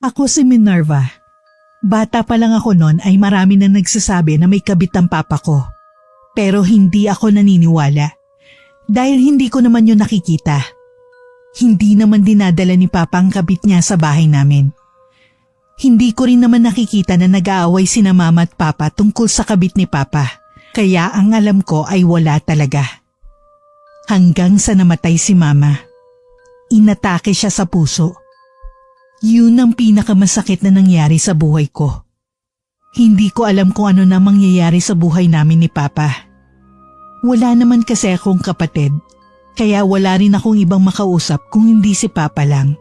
Ako si Minerva. Bata pa lang ako noon ay marami na nagsasabi na may kabit ang papa ko. Pero hindi ako naniniwala. Dahil hindi ko naman yun nakikita. Hindi naman dinadala ni papa ang kabit niya sa bahay namin. Hindi ko rin naman nakikita na nag-aaway sina mama at papa tungkol sa kabit ni papa. Kaya ang alam ko ay wala talaga. Hanggang sa namatay si mama. Inatake siya sa puso. Yun ang pinakamasakit na nangyari sa buhay ko. Hindi ko alam kung ano na mangyayari sa buhay namin ni Papa. Wala naman kasi akong kapatid, kaya wala rin akong ibang makausap kung hindi si Papa lang.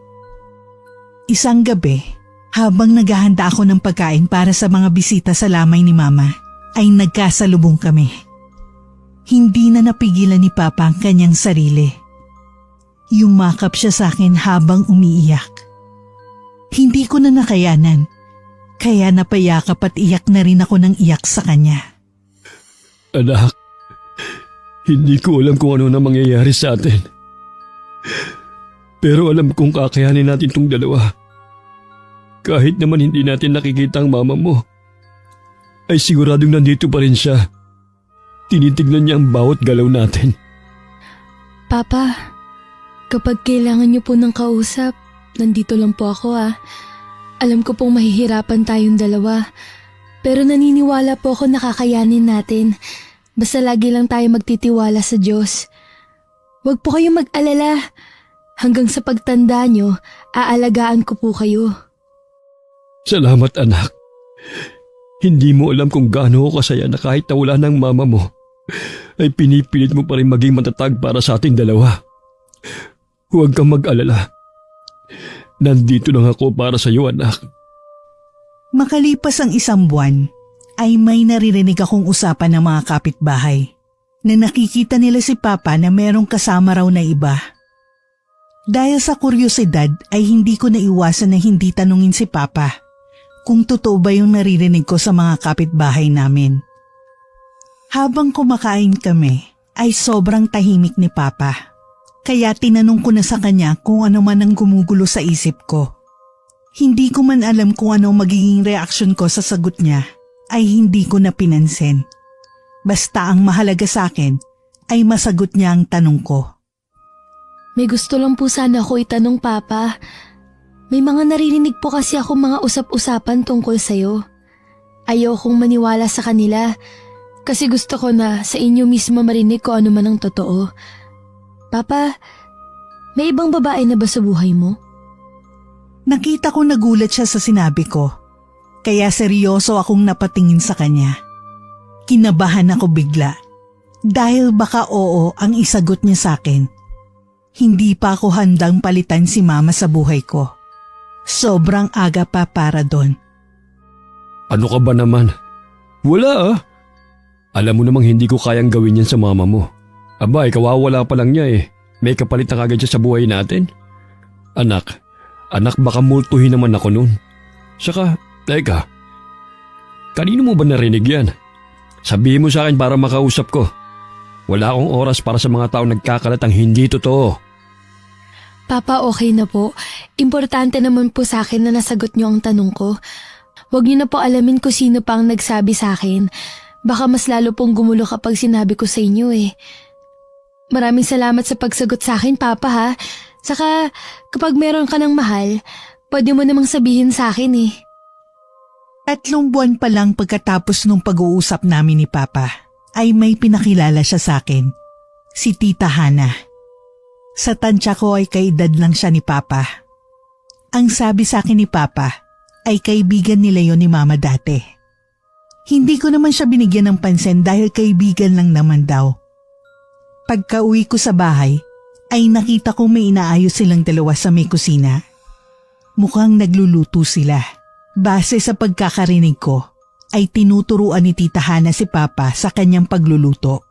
Isang gabi, habang naghahanda ako ng pagkain para sa mga bisita sa lamay ni Mama, ay nagkasalubong kami. Hindi na napigilan ni Papa ang kanyang sarili. Yumakap siya sa akin habang umiiyak. Hindi ko na nakayanan, kaya napayakap at iyak na rin ako ng iyak sa kanya. Anak, hindi ko alam kung ano na mangyayari sa atin. Pero alam kong kakayanin natin tong dalawa. Kahit naman hindi natin nakikita ang mama mo, ay siguradong nandito pa rin siya. Tinitignan niya ang bawat galaw natin. Papa, kapag kailangan niyo po ng kausap, nandito lang po ako Alam ko pong mahihirapan tayong dalawa. Pero naniniwala po ako na kakayanin natin. Basta lagi lang tayo magtitiwala sa Diyos. Huwag po kayong mag-alala. Hanggang sa pagtanda nyo, aalagaan ko po kayo. Salamat anak. Hindi mo alam kung gaano ako kasaya na kahit nawala ng mama mo, ay pinipilit mo pa rin maging matatag para sa ating dalawa. Huwag kang mag-alala. Nandito lang ako para sa iyo, anak. Makalipas ang isang buwan, ay may naririnig akong usapan ng mga kapitbahay na nakikita nila si Papa na merong kasama raw na iba. Dahil sa kuryosidad ay hindi ko naiwasan na hindi tanungin si Papa kung totoo ba yung naririnig ko sa mga kapitbahay namin. Habang kumakain kami ay sobrang tahimik ni Papa. Kaya tinanong ko na sa kanya kung ano man ang gumugulo sa isip ko. Hindi ko man alam kung ano magiging reaksyon ko sa sagot niya ay hindi ko na pinansin. Basta ang mahalaga sa akin ay masagot niya ang tanong ko. May gusto lang po sana ako itanong, Papa. May mga naririnig po kasi ako mga usap-usapan tungkol sa'yo. Ayokong maniwala sa kanila kasi gusto ko na sa inyo mismo marinig ko ano man ang totoo. Papa, may ibang babae na ba sa buhay mo? Nakita ko nagulat siya sa sinabi ko, kaya seryoso akong napatingin sa kanya. Kinabahan ako bigla, dahil baka oo ang isagot niya sa akin. Hindi pa ako handang palitan si Mama sa buhay ko. Sobrang aga pa para doon. Ano ka ba naman? Wala Alam mo namang hindi ko kayang gawin yan sa mama mo. Abay, kawawala pa lang niya May kapalit na kagad siya sa buhay natin. Anak baka multuhin naman ako nun. Saka, teka, kanino mo ba narinig yan? Sabihin mo sa akin para makausap ko. Wala akong oras para sa mga taong nagkakalat ang hindi totoo. Papa, okay na po. Importante naman po sa akin na nasagot niyo ang tanong ko. Huwag niyo na po alamin kung sino pa ang nagsabi sa akin. Baka mas lalo pong gumulo kapag sinabi ko sa inyo Maraming salamat sa pagsagot sa akin, Papa ha. Saka kapag meron ka ng mahal, pwede mo namang sabihin sa akin 3 buwan pa lang pagkatapos nung pag-uusap namin ni Papa, ay may pinakilala siya sa akin, si Tita Hana. Sa tansya ko ay kaedad lang siya ni Papa. Ang sabi sa akin ni Papa ay kaibigan nila yon ni Mama dati. Hindi ko naman siya binigyan ng pansin dahil kaibigan lang naman daw. Pagka-uwi ko sa bahay, ay nakita ko may inaayos silang dalawa sa may kusina. Mukhang nagluluto sila. Base sa pagkakarinig ko, ay tinuturuan ni Tita Hana si Papa sa kanyang pagluluto.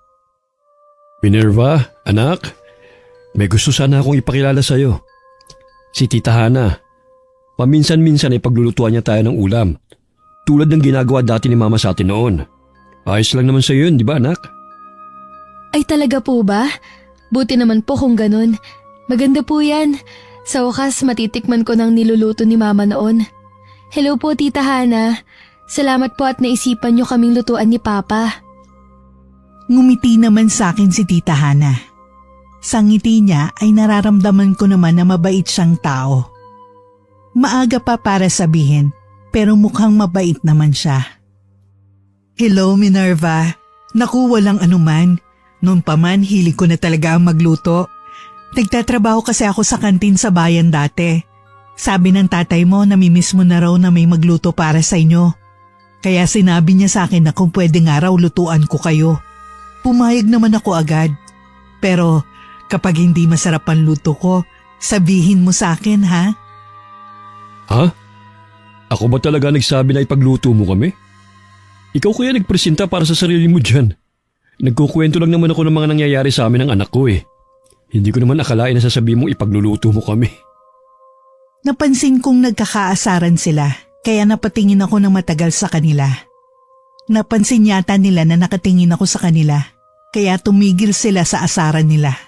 Minerva, anak, may gusto sana akong ipakilala sa'yo. Si Tita Hana. Paminsan-minsan ay paglulutuan niya tayo ng ulam. Tulad ng ginagawa dati ni Mama sa atin noon. Ayos lang naman sa'yo yun, di ba anak? Ay talaga po ba? Buti naman po kung ganun. Maganda po yan. Sa wakas matitikman ko ng niluluto ni Mama noon. Hello po, Tita Hana. Salamat po at naisipan niyo kaming lutuan ni Papa. Ngumiti naman sa akin si Tita Hana. Sa ngiti niya ay nararamdaman ko naman na mabait siyang tao. Maaga pa para sabihin, pero mukhang mabait naman siya. Hello, Minerva. Naku, walang anuman. Noon pa man, hilig ko na talaga ang magluto. Nagtatrabaho kasi ako sa kantin sa bayan dati. Sabi ng tatay mo, namimiss mo na raw na may magluto para sa inyo. Kaya sinabi niya sa akin na kung pwede nga raw lutuan ko kayo. Pumayag naman ako agad. Pero kapag hindi masarap ang luto ko, sabihin mo sa akin, ha? Ha? Ako ba talaga nagsabi na ipagluto mo kami? Ikaw kaya nagpresenta para sa sarili mo dyan. Nagkukwento lang naman ako ng mga nangyayari sa amin ng anak ko eh. Hindi ko naman akalain na sasabihin mong ipagluluto mo kami. Napansin kong nagkakaasaran sila, kaya napatingin ako ng matagal sa kanila. Napansin yata nila na nakatingin ako sa kanila, kaya tumigil sila sa asaran nila.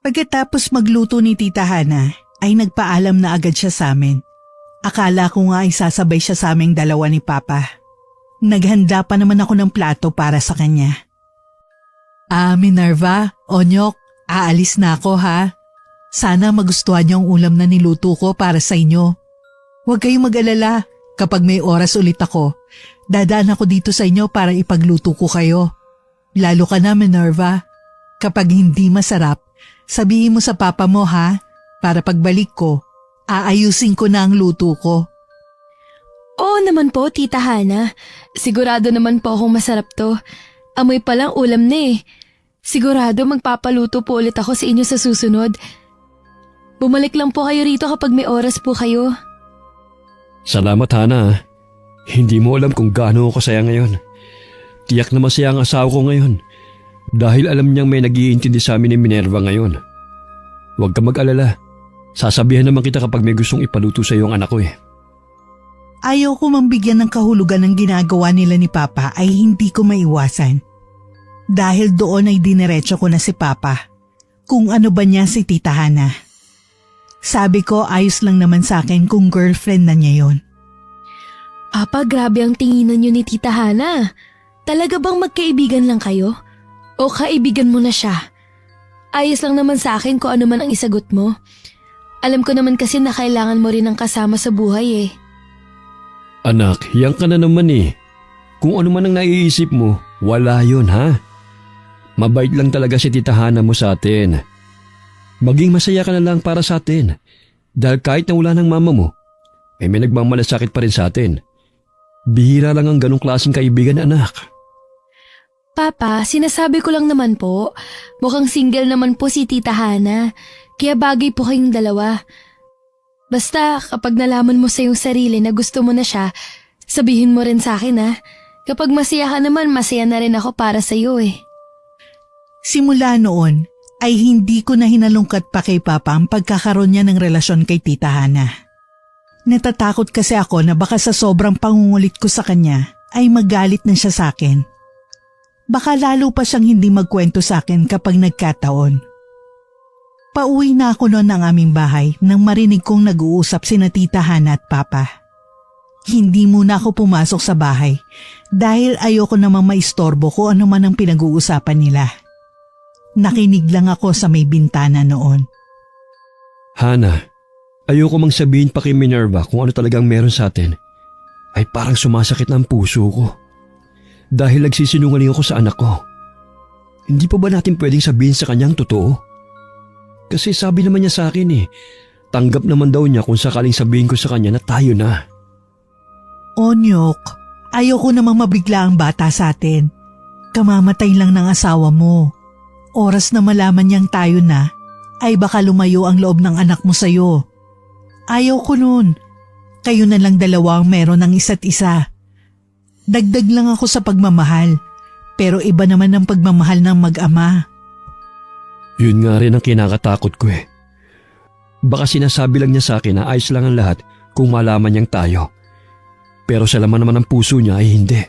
Pagkatapos magluto ni Tita Hana, ay nagpaalam na agad siya sa amin. Akala ko nga ay sasabay siya sa aming dalawa ni Papa. Naghanda pa naman ako ng plato para sa kanya. Minerva, Onyok, aalis na ako ha. Sana magustuhan niyo ang ulam na niluto ko para sa inyo. Huwag kayong mag-alala, kapag may oras ulit ako, dadaan ako dito sa inyo para ipagluto ko kayo. Lalo ka na, Minerva. Kapag hindi masarap, sabihin mo sa papa mo ha, para pagbalik ko, aayusin ko na ang luto ko. Oo naman po, Tita Hana. Sigurado naman po akong masarap to. Amoy palang ulam na eh. Sigurado magpapaluto po ulit ako sa inyo sa susunod. Bumalik lang po kayo rito kapag may oras po kayo. Salamat Hana. Hindi mo alam kung gaano ako saya ngayon. Tiyak na masaya ang asawa ko ngayon. Dahil alam niyang may nag-iintindi sa amin ni Minerva ngayon. Huwag ka mag-alala. Sasabihan naman kita kapag may gustong ipaluto sa iyo ang anak ko eh. Ayaw ko mambigyan ng kahulugan ng ginagawa nila ni Papa ay hindi ko maiwasan. Dahil doon ay dinerecho ko na si Papa. Kung ano ba niya si Tita Hana. Sabi ko ayos lang naman sa akin kung girlfriend na niya yon. Papa, grabe ang tinginan niyo ni Tita Hana. Talaga bang magkaibigan lang kayo? O kaibigan mo na siya? Ayos lang naman sa akin kung ano man ang isagot mo. Alam ko naman kasi na kailangan mo rin ng kasama sa buhay eh. Anak, hiyang ka na naman eh. Kung ano man ang naiisip mo, wala yun ha. Mabait lang talaga si Tita Hana mo sa atin. Maging masaya ka na lang para sa atin. Dahil kahit na wala ng mama mo, may nagmamalasakit pa rin sa atin. Bihira lang ang ganong klaseng kaibigan, anak. Papa, sinasabi ko lang naman po. Mukhang single naman po si Tita Hana. Kaya bagay po kayong dalawa. Basta kapag nalaman mo sa iyong sarili na gusto mo na siya, sabihin mo rin sa akin ha. Kapag masaya ka naman, masaya na rin ako para sa iyo eh. Simula noon ay hindi ko na hinalungkat pa kay Papa ang pagkakaroon niya ng relasyon kay Tita Hana. Natatakot kasi ako na baka sa sobrang pangungulit ko sa kanya ay magalit na siya sa akin. Baka lalo pa siyang hindi magkwento sa akin kapag nagkataon. Pauwi na ako noon ng aming bahay nang marinig kong nag-uusap sina Tita Hana at Papa. Hindi muna ako pumasok sa bahay dahil ayoko namang maistorbo kung ano man ang pinag-uusapan nila. Nakinig lang ako sa may bintana noon. Hana, ayoko mang sabihin pa kay Minerva kung ano talagang meron sa atin. Ay parang sumasakit na ang puso ko. Dahil nagsisinungaling ako sa anak ko. Hindi pa ba natin pwedeng sabihin sa kanyang totoo? Kasi sabi naman niya sa akin eh, tanggap naman daw niya kung sakaling sabihin ko sa kanya na tayo na. Onyok, ayoko namang mabigla ang bata sa atin. Kamamatay lang ng asawa mo. Oras na malaman niyang tayo na, ay baka lumayo ang loob ng anak mo sa'yo. Ayaw ko nun. Kayo na lang dalawa ang meron ng isa't isa. Dagdag lang ako sa pagmamahal, pero iba naman ang pagmamahal ng mag-ama. Yun nga rin ang kinakatakot ko eh. Baka sinasabi lang niya sa akin na ayos lang ang lahat kung malaman niyang tayo. Pero sa laman naman ng puso niya ay hindi.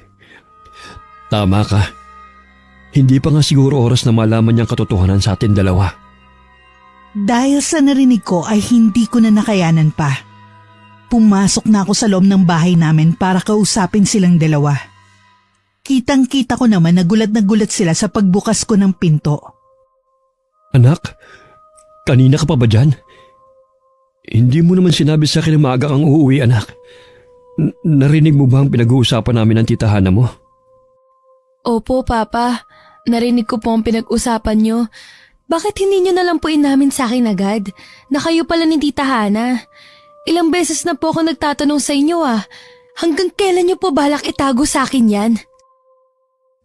Tama ka. Hindi pa nga siguro oras na malaman niyang katotohanan sa atin dalawa. Dahil sa narinig ko ay hindi ko na nakayanan pa. Pumasok na ako sa loob ng bahay namin para kausapin silang dalawa. Kitang-kita ko naman na gulat sila sa pagbukas ko ng pinto. Anak, kanina ka pa ba dyan? Hindi mo naman sinabi sa akin na maaga kang uuwi, anak. Narinig mo ba ang pinag-uusapan namin ng tita Hana mo? Opo, Papa. Narinig ko po ang pinag-usapan nyo. Bakit hindi nyo na lang po inamin sa akin agad na kayo pala ni Tita Hana? Ilang beses na po ako nagtatanong sa inyo Hanggang kailan nyo po balak itago sa akin yan?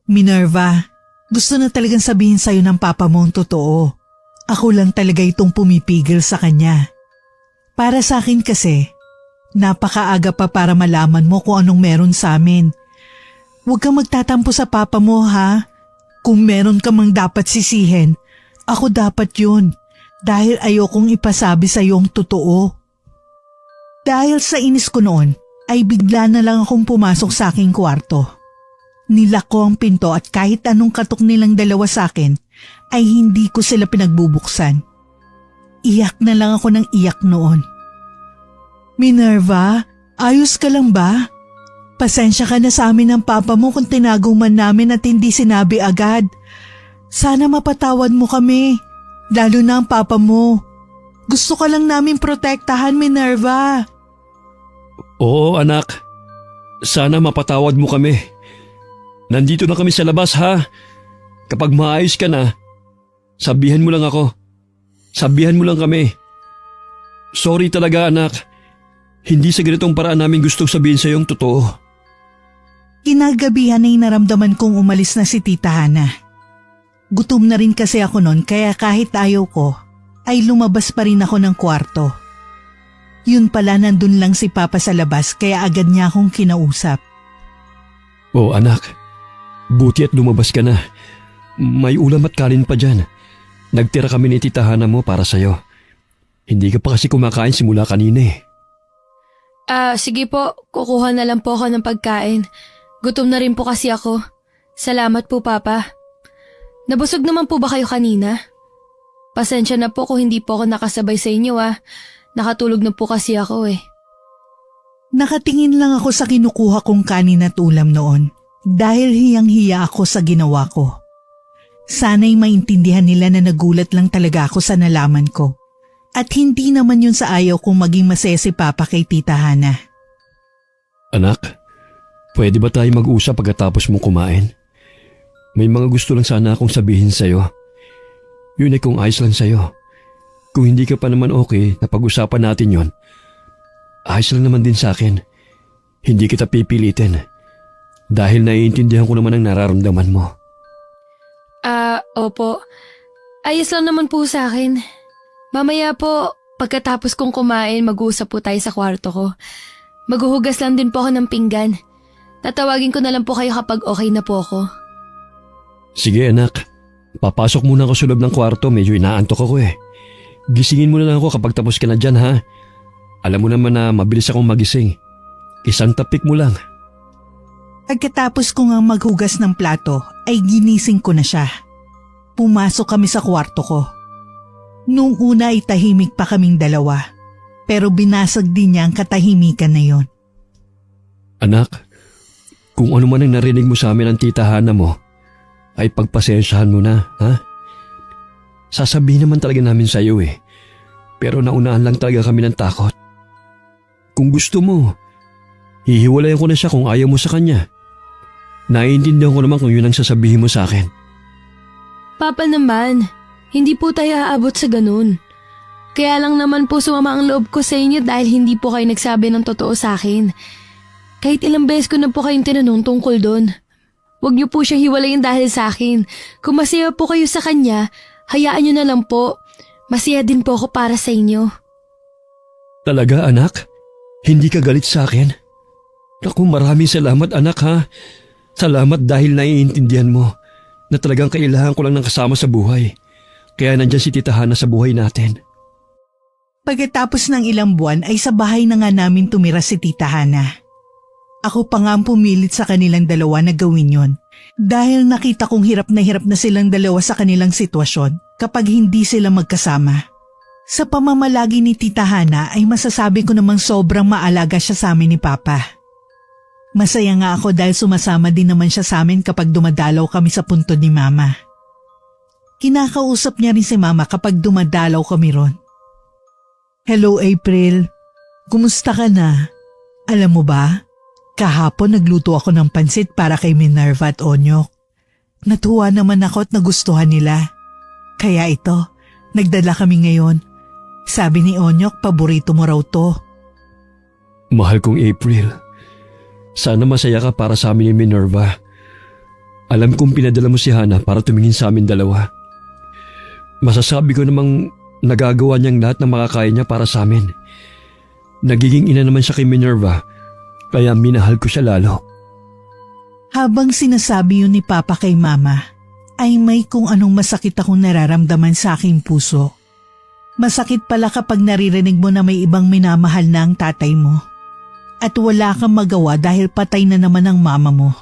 Minerva, gusto na talagang sabihin sa'yo ng papa mo ang totoo. Ako lang talaga itong pumipigil sa kanya. Para sa akin kasi, napakaaga pa para malaman mo kung anong meron sa amin. Huwag kang magtatampo sa papa mo ha. Kung meron ka mang dapat sisihin, ako dapat yun. Dahil ayokong ipasabi sa iyo ang totoo. Dahil sa inis ko noon, ay bigla na lang akong pumasok sa aking kwarto. Nilak ko ang pinto at kahit anong katok nilang dalawa sa akin, ay hindi ko sila pinagbubuksan. Iyak na lang ako ng iyak noon. Minerva, ayos ka lang ba? Pasensya ka na sa amin ng papa mo kung tinago man namin at hindi sinabi agad. Sana mapatawad mo kami, lalo na ang papa mo. Gusto ka lang namin protektahan, Minerva. Oo, anak. Sana mapatawad mo kami. Nandito na kami sa labas, ha? Kapag maayos ka na, sabihan mo lang ako. Sabihan mo lang kami. Sorry talaga, anak. Hindi sa ganitong paraan namin gustong sabihin sa iyong totoo. Kinagabihan ay naramdaman kong umalis na si Tita Hana. Gutom na rin kasi ako noon kaya kahit ayaw ko, ay lumabas pa rin ako ng kwarto. Yun pala nandun lang si Papa sa labas kaya agad niya akong kinausap. Oh anak, buti at lumabas ka na. May ulam at kanin pa dyan. Nagtira kami ni Tita Hana mo para sa'yo. Hindi ka pa kasi kumakain simula kanina eh. Sige po, kukuha na lang po ako ng pagkain. Gutom na rin po kasi ako. Salamat po, Papa. Nabusog naman po ba kayo kanina? Pasensya na po kung hindi po ako nakasabay sa inyo Nakatulog na po kasi ako eh. Nakatingin lang ako sa kinukuha kong kanin at ulam noon dahil hiyang-hiya ako sa ginawa ko. Sana'y maintindihan nila na nagulat lang talaga ako sa nalaman ko. At hindi naman yun sa ayaw kong maging masaya si Papa kay Tita Hana. Anak, pwede ba tayo mag-usap pagkatapos mong kumain? May mga gusto lang sana akong sabihin sa'yo. Yun ay kung ayos lang sa'yo. Kung hindi ka pa naman okay na pag-usapan natin yon, ayos lang naman din sa akin. Hindi kita pipilitin. Dahil naiintindihan ko naman ang nararamdaman mo. Opo. Ayos lang naman po sa akin. Mamaya po, pagkatapos kong kumain, mag-uusap po tayo sa kwarto ko. Maghuhugas lang din po ako ng pinggan. Tatawagin ko na lang po kayo kapag okay na po ako. Sige anak, papasok muna ako sa loob ng kwarto, medyo inaantok ako eh. Gisingin mo na lang ako kapag tapos ka na dyan ha. Alam mo naman na mabilis akong magising. Isang tapik mo lang. Pagkatapos ko nga maghugas ng plato ay ginising ko na siya. Pumasok kami sa kwarto ko. Noong una ay tahimik pa kaming dalawa, pero binasag din niya ang katahimikan na yon. Anak, kung ano man ang narinig mo sa amin ng tita Hana mo, ay pagpasensyahan mo na, ha? Sasabihin naman talaga namin sa iyo eh, pero naunahan lang talaga kami ng takot. Kung gusto mo, hihiwalayan ko na siya kung ayaw mo sa kanya. Naiintindihan ko naman kung yun ang sasabihin mo sa akin. Papa naman, hindi po tayo aabot sa ganun. Kaya lang naman po sumama ang loob ko sa inyo dahil hindi po kayo nagsabi ng totoo sa akin. Kahit ilang beses ko na po kayong tinanong tungkol doon. Huwag niyo po siya hiwalayin dahil sa akin. Kung masaya po kayo sa kanya, hayaan niyo na lang po. Masaya din po ako para sa inyo. Talaga anak? Hindi ka galit sa akin? Naku, maraming salamat anak ha. Salamat dahil naiintindihan mo na talagang kailangan ko lang ng kasama sa buhay. Kaya nandyan si Tita Hana sa buhay natin. Pagkatapos ng ilang buwan ay sa bahay na nga namin tumira si Tita Hana. Ako pa nga ang pumilit sa kanilang dalawa na gawin yon dahil nakita kong hirap na silang dalawa sa kanilang sitwasyon kapag hindi sila magkasama. Sa pamamalagi ni Tita Hana ay masasabi ko namang sobrang maalaga siya sa amin ni Papa. Masaya nga ako dahil sumasama din naman siya sa amin kapag dumadalaw kami sa puntod ni Mama. Kinakausap niya rin si Mama kapag dumadalaw kami ron. Hello April, kumusta ka na? Alam mo ba, kahapon nagluto ako ng pansit para kay Minerva at Onyok. Natuwa naman ako at nagustuhan nila. Kaya ito, nagdala kami ngayon. Sabi ni Onyok, paborito mo raw to. Mahal kong April, sana masaya ka para sa amin ni Minerva. Alam kong pinadala mo si Hana para tumingin sa amin dalawa. Masasabi ko namang nagagawa niyang lahat ng makakaya niya para sa amin. Nagiging ina naman siya kay Minerva, kaya minahal ko siya lalo. Habang sinasabi yun ni Papa kay Mama, ay may kung anong masakit akong nararamdaman sa aking puso. Masakit pala kapag naririnig mo na may ibang minamahal na ang tatay mo. At wala kang magawa dahil patay na naman ang mama mo.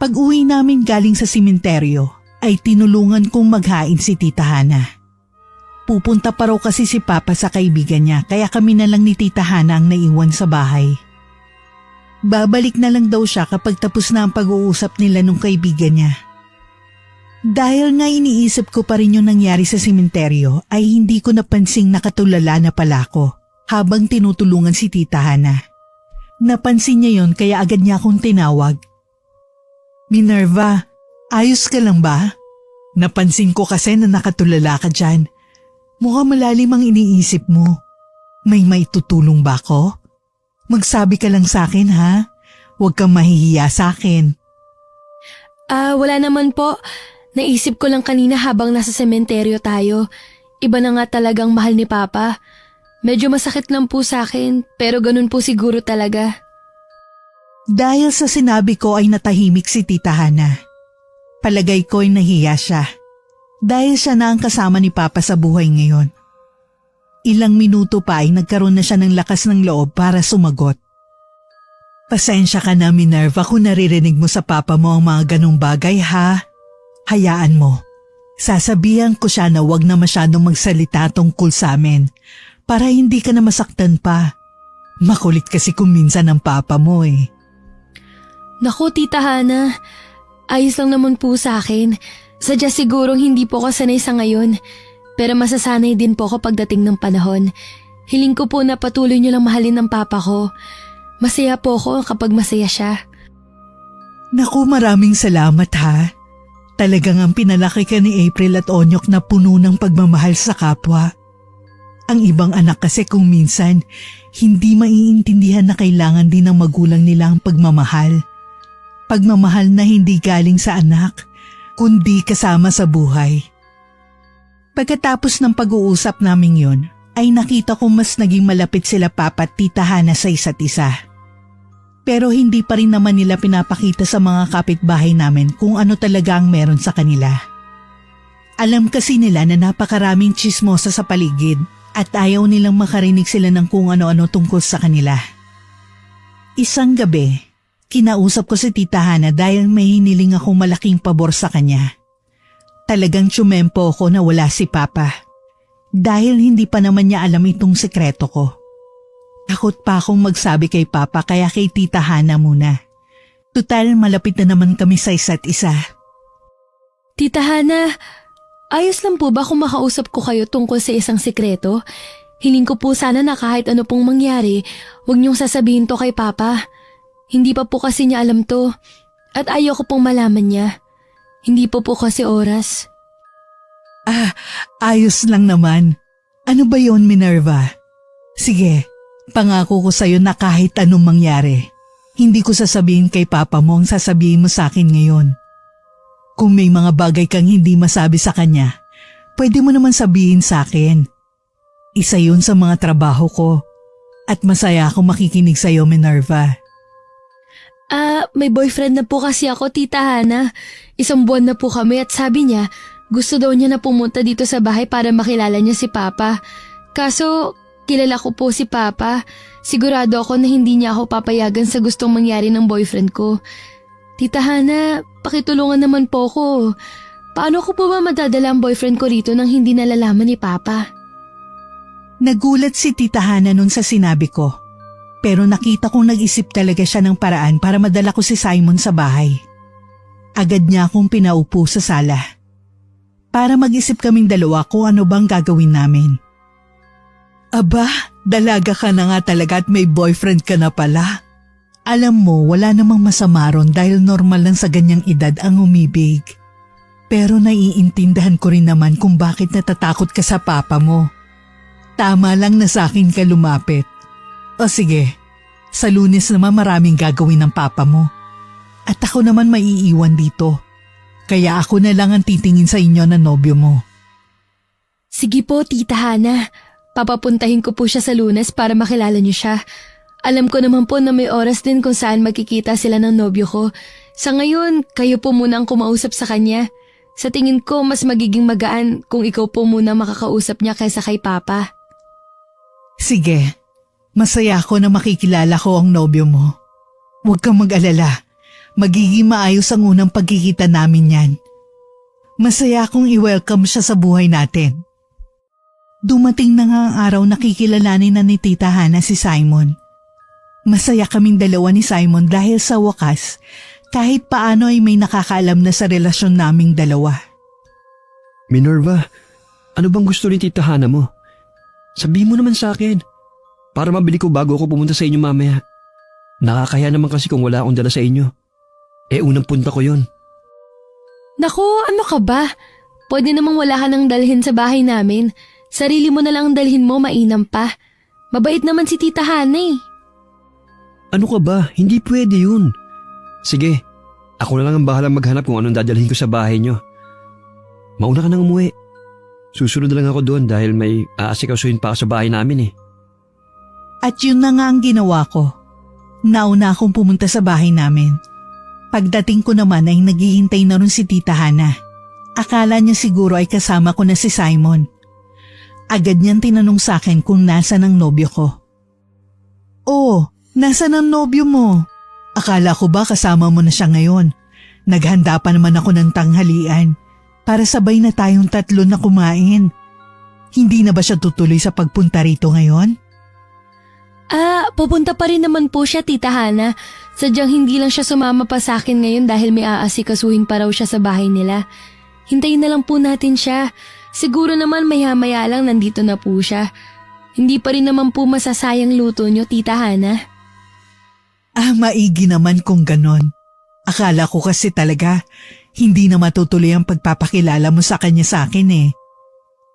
Pag uwi namin galing sa simenteryo, ay tinulungan kong maghain si Tita Hana. Pupunta pa raw kasi si Papa sa kaibigan niya kaya kami na lang ni Tita Hana ang naiwan sa bahay. Babalik na lang daw siya kapag tapos na ang pag-uusap nila nung kaibigan niya. Dahil nga iniisip ko pa rin yung nangyari sa simenteryo ay hindi ko napansing nakatulala na pala ako habang tinutulungan si Tita Hana. Napansin niya yon kaya agad niya akong tinawag. Minerva, ayos ka lang ba? Napansin ko kasi na nakatulala ka dyan. Mukhang malalim ang iniisip mo. May maitutulong ba ako? Magsabi ka lang sa akin ha? Huwag kang mahihiya sa akin. Wala naman po. Naisip ko lang kanina habang nasa sementeryo tayo. Iba na nga talagang mahal ni Papa. Medyo masakit lang po sa akin, pero ganun po siguro talaga. Dahil sa sinabi ko ay natahimik si Tita Hana. Palagay ko ay nahiya siya. Dahil siya na ang kasama ni Papa sa buhay ngayon. Ilang minuto pa ay nagkaroon na siya ng lakas ng loob para sumagot. Pasensya ka na Minerva kung naririnig mo sa Papa mo ang mga ganong bagay ha. Hayaan mo. Sasabihan ko siya na wag na masyadong magsalita tungkol sa amin para hindi ka na masaktan pa. Makulit kasi kung minsan ang Papa mo eh. Naku, Tita Hana. Ayos lang naman po sa akin. Sadya sigurong hindi po ako sanay sa ngayon. Pero masasanay din po ako pagdating ng panahon. Hiling ko po na patuloy niyo lang mahalin ng Papa ko. Masaya po ako kapag masaya siya. Naku, maraming salamat ha. Talagang ang pinalaki ka ni April at Onyok na puno ng pagmamahal sa kapwa. Ang ibang anak kasi kung minsan, hindi maiintindihan na kailangan din ng magulang nila ang pagmamahal. Pagmamahal na hindi galing sa anak, kundi kasama sa buhay. Pagkatapos ng pag-uusap naming yon, ay nakita ko mas naging malapit sila Papa at Tita Hana sa isa't isa. Pero hindi pa rin naman nila pinapakita sa mga kapitbahay namin kung ano talaga ang meron sa kanila. Alam kasi nila na napakaraming tsismosa sa paligid at ayaw nilang makarinig sila ng kung ano-ano tungkol sa kanila. Isang gabi, kinausap ko si Tita Hana dahil may hiniling akong malaking pabor sa kanya. Talagang tsumempo ako na wala si Papa dahil hindi pa naman niya alam itong sekreto ko. Takot pa akong magsabi kay Papa kaya kay Tita Hana muna. Tutal malapit na naman kami sa isa't isa. Tita Hana, ayos lang po ba kung makausap ko kayo tungkol sa isang sekreto? Hiling ko po sana na kahit ano pong mangyari, huwag niyong sasabihin to kay Papa. Hindi pa po kasi niya alam to at ayaw ko pong malaman niya. Hindi po kasi oras. Ayos lang naman. Ano ba yon Minerva? Sige. Pangako ko sa'yo na kahit anong mangyari, hindi ko sasabihin kay Papa mo ang sasabihin mo sa akin ngayon. Kung may mga bagay kang hindi masabi sa kanya, pwede mo naman sabihin sa akin. Isa yun sa mga trabaho ko at masaya akong makikinig sa'yo, Minerva. May boyfriend na po kasi ako, Tita Hana. 1 buwan na po kami at sabi niya, gusto daw niya na pumunta dito sa bahay para makilala niya si Papa. Kaso, kilala ko po si Papa. Sigurado ako na hindi niya ako papayagan sa gustong mangyari ng boyfriend ko. Tita Hana, pakitulungan naman po ko. Paano ko po ba madadala ang boyfriend ko rito nang hindi nalalaman ni Papa? Nagulat si Tita Hana nun sa sinabi ko. Pero nakita kong nag-isip talaga siya ng paraan para madala ko si Simon sa bahay. Agad niya akong pinaupo sa sala. Para mag-isip kaming dalawa kung ano bang gagawin namin. Aba, dalaga ka na nga talaga at may boyfriend ka na pala. Alam mo, wala namang masama ron dahil normal lang sa ganyang edad ang umibig. Pero naiintindihan ko rin naman kung bakit natatakot ka sa papa mo. Tama lang na sa akin ka lumapit. O sige, sa Lunes naman maraming gagawin ng papa mo. At ako naman maiiwan dito. Kaya ako na lang ang titingin sa inyo na nobyo mo. Sige po, Tita Hana. Papapuntahin ko po siya sa Lunes para makilala niyo siya. Alam ko naman po na may oras din kung saan magkikita sila ng nobyo ko. Sa ngayon, kayo po muna ang kumausap sa kanya. Sa tingin ko, mas magiging magaan kung ikaw po muna makakausap niya kaysa kay Papa. Sige, masaya ako na makikilala ko ang nobyo mo. Huwag kang mag-alala. Magiging maayos ang unang pagkikita namin yan. Masaya akong i-welcome siya sa buhay natin. Dumating na nga ang araw na kikilalanin na ni Tita Hana si Simon. Masaya kaming dalawa ni Simon dahil sa wakas, kahit paano ay may nakakaalam na sa relasyon naming dalawa. Minerva, ano bang gusto ni Tita Hana mo? Sabihin mo naman sa akin. Para mabili ko bago ako pumunta sa inyo mamaya. Nakakaya naman kasi kung wala akong dala sa inyo. Unang punta ko yon. Naku, ano ka ba? Pwede namang wala ka nang dalhin sa bahay namin. Sarili mo na lang ang dalhin mo, mainam pa. Mabait naman si Tita Hana eh. Ano ka ba? Hindi pwede yun. Sige, ako na lang ang bahalang maghanap kung anong dadalhin ko sa bahay nyo. Mauna ka nang umuwi. Susunod na lang ako doon dahil may aasikasuhin pa ako sa bahay namin eh. At yun na nga ang ginawa ko. Nauna akong pumunta sa bahay namin. Pagdating ko naman ay naghihintay na rin si Tita Hana. Akala niya siguro ay kasama ko na si Simon. Agad niyang tinanong sa akin kung nasa ng nobyo ko. Oh, nasa ng nobyo mo? Akala ko ba kasama mo na siya ngayon? Naghanda pa naman ako ng tanghalian para sabay na tayong tatlo na kumain. Hindi na ba siya tutuloy sa pagpunta rito ngayon? Pupunta pa rin naman po siya, Tita Hana. Sadyang hindi lang siya sumama pa sa akin ngayon dahil may aasikasuhin pa raw siya sa bahay nila. Hintayin na lang po natin siya. Siguro naman maya-maya lang nandito na po siya. Hindi pa rin naman po masasayang luto niyo, Tita Hana. Maigi naman kung ganon. Akala ko kasi talaga hindi na matutuloy ang pagpapakilala mo sa kanya sa akin eh.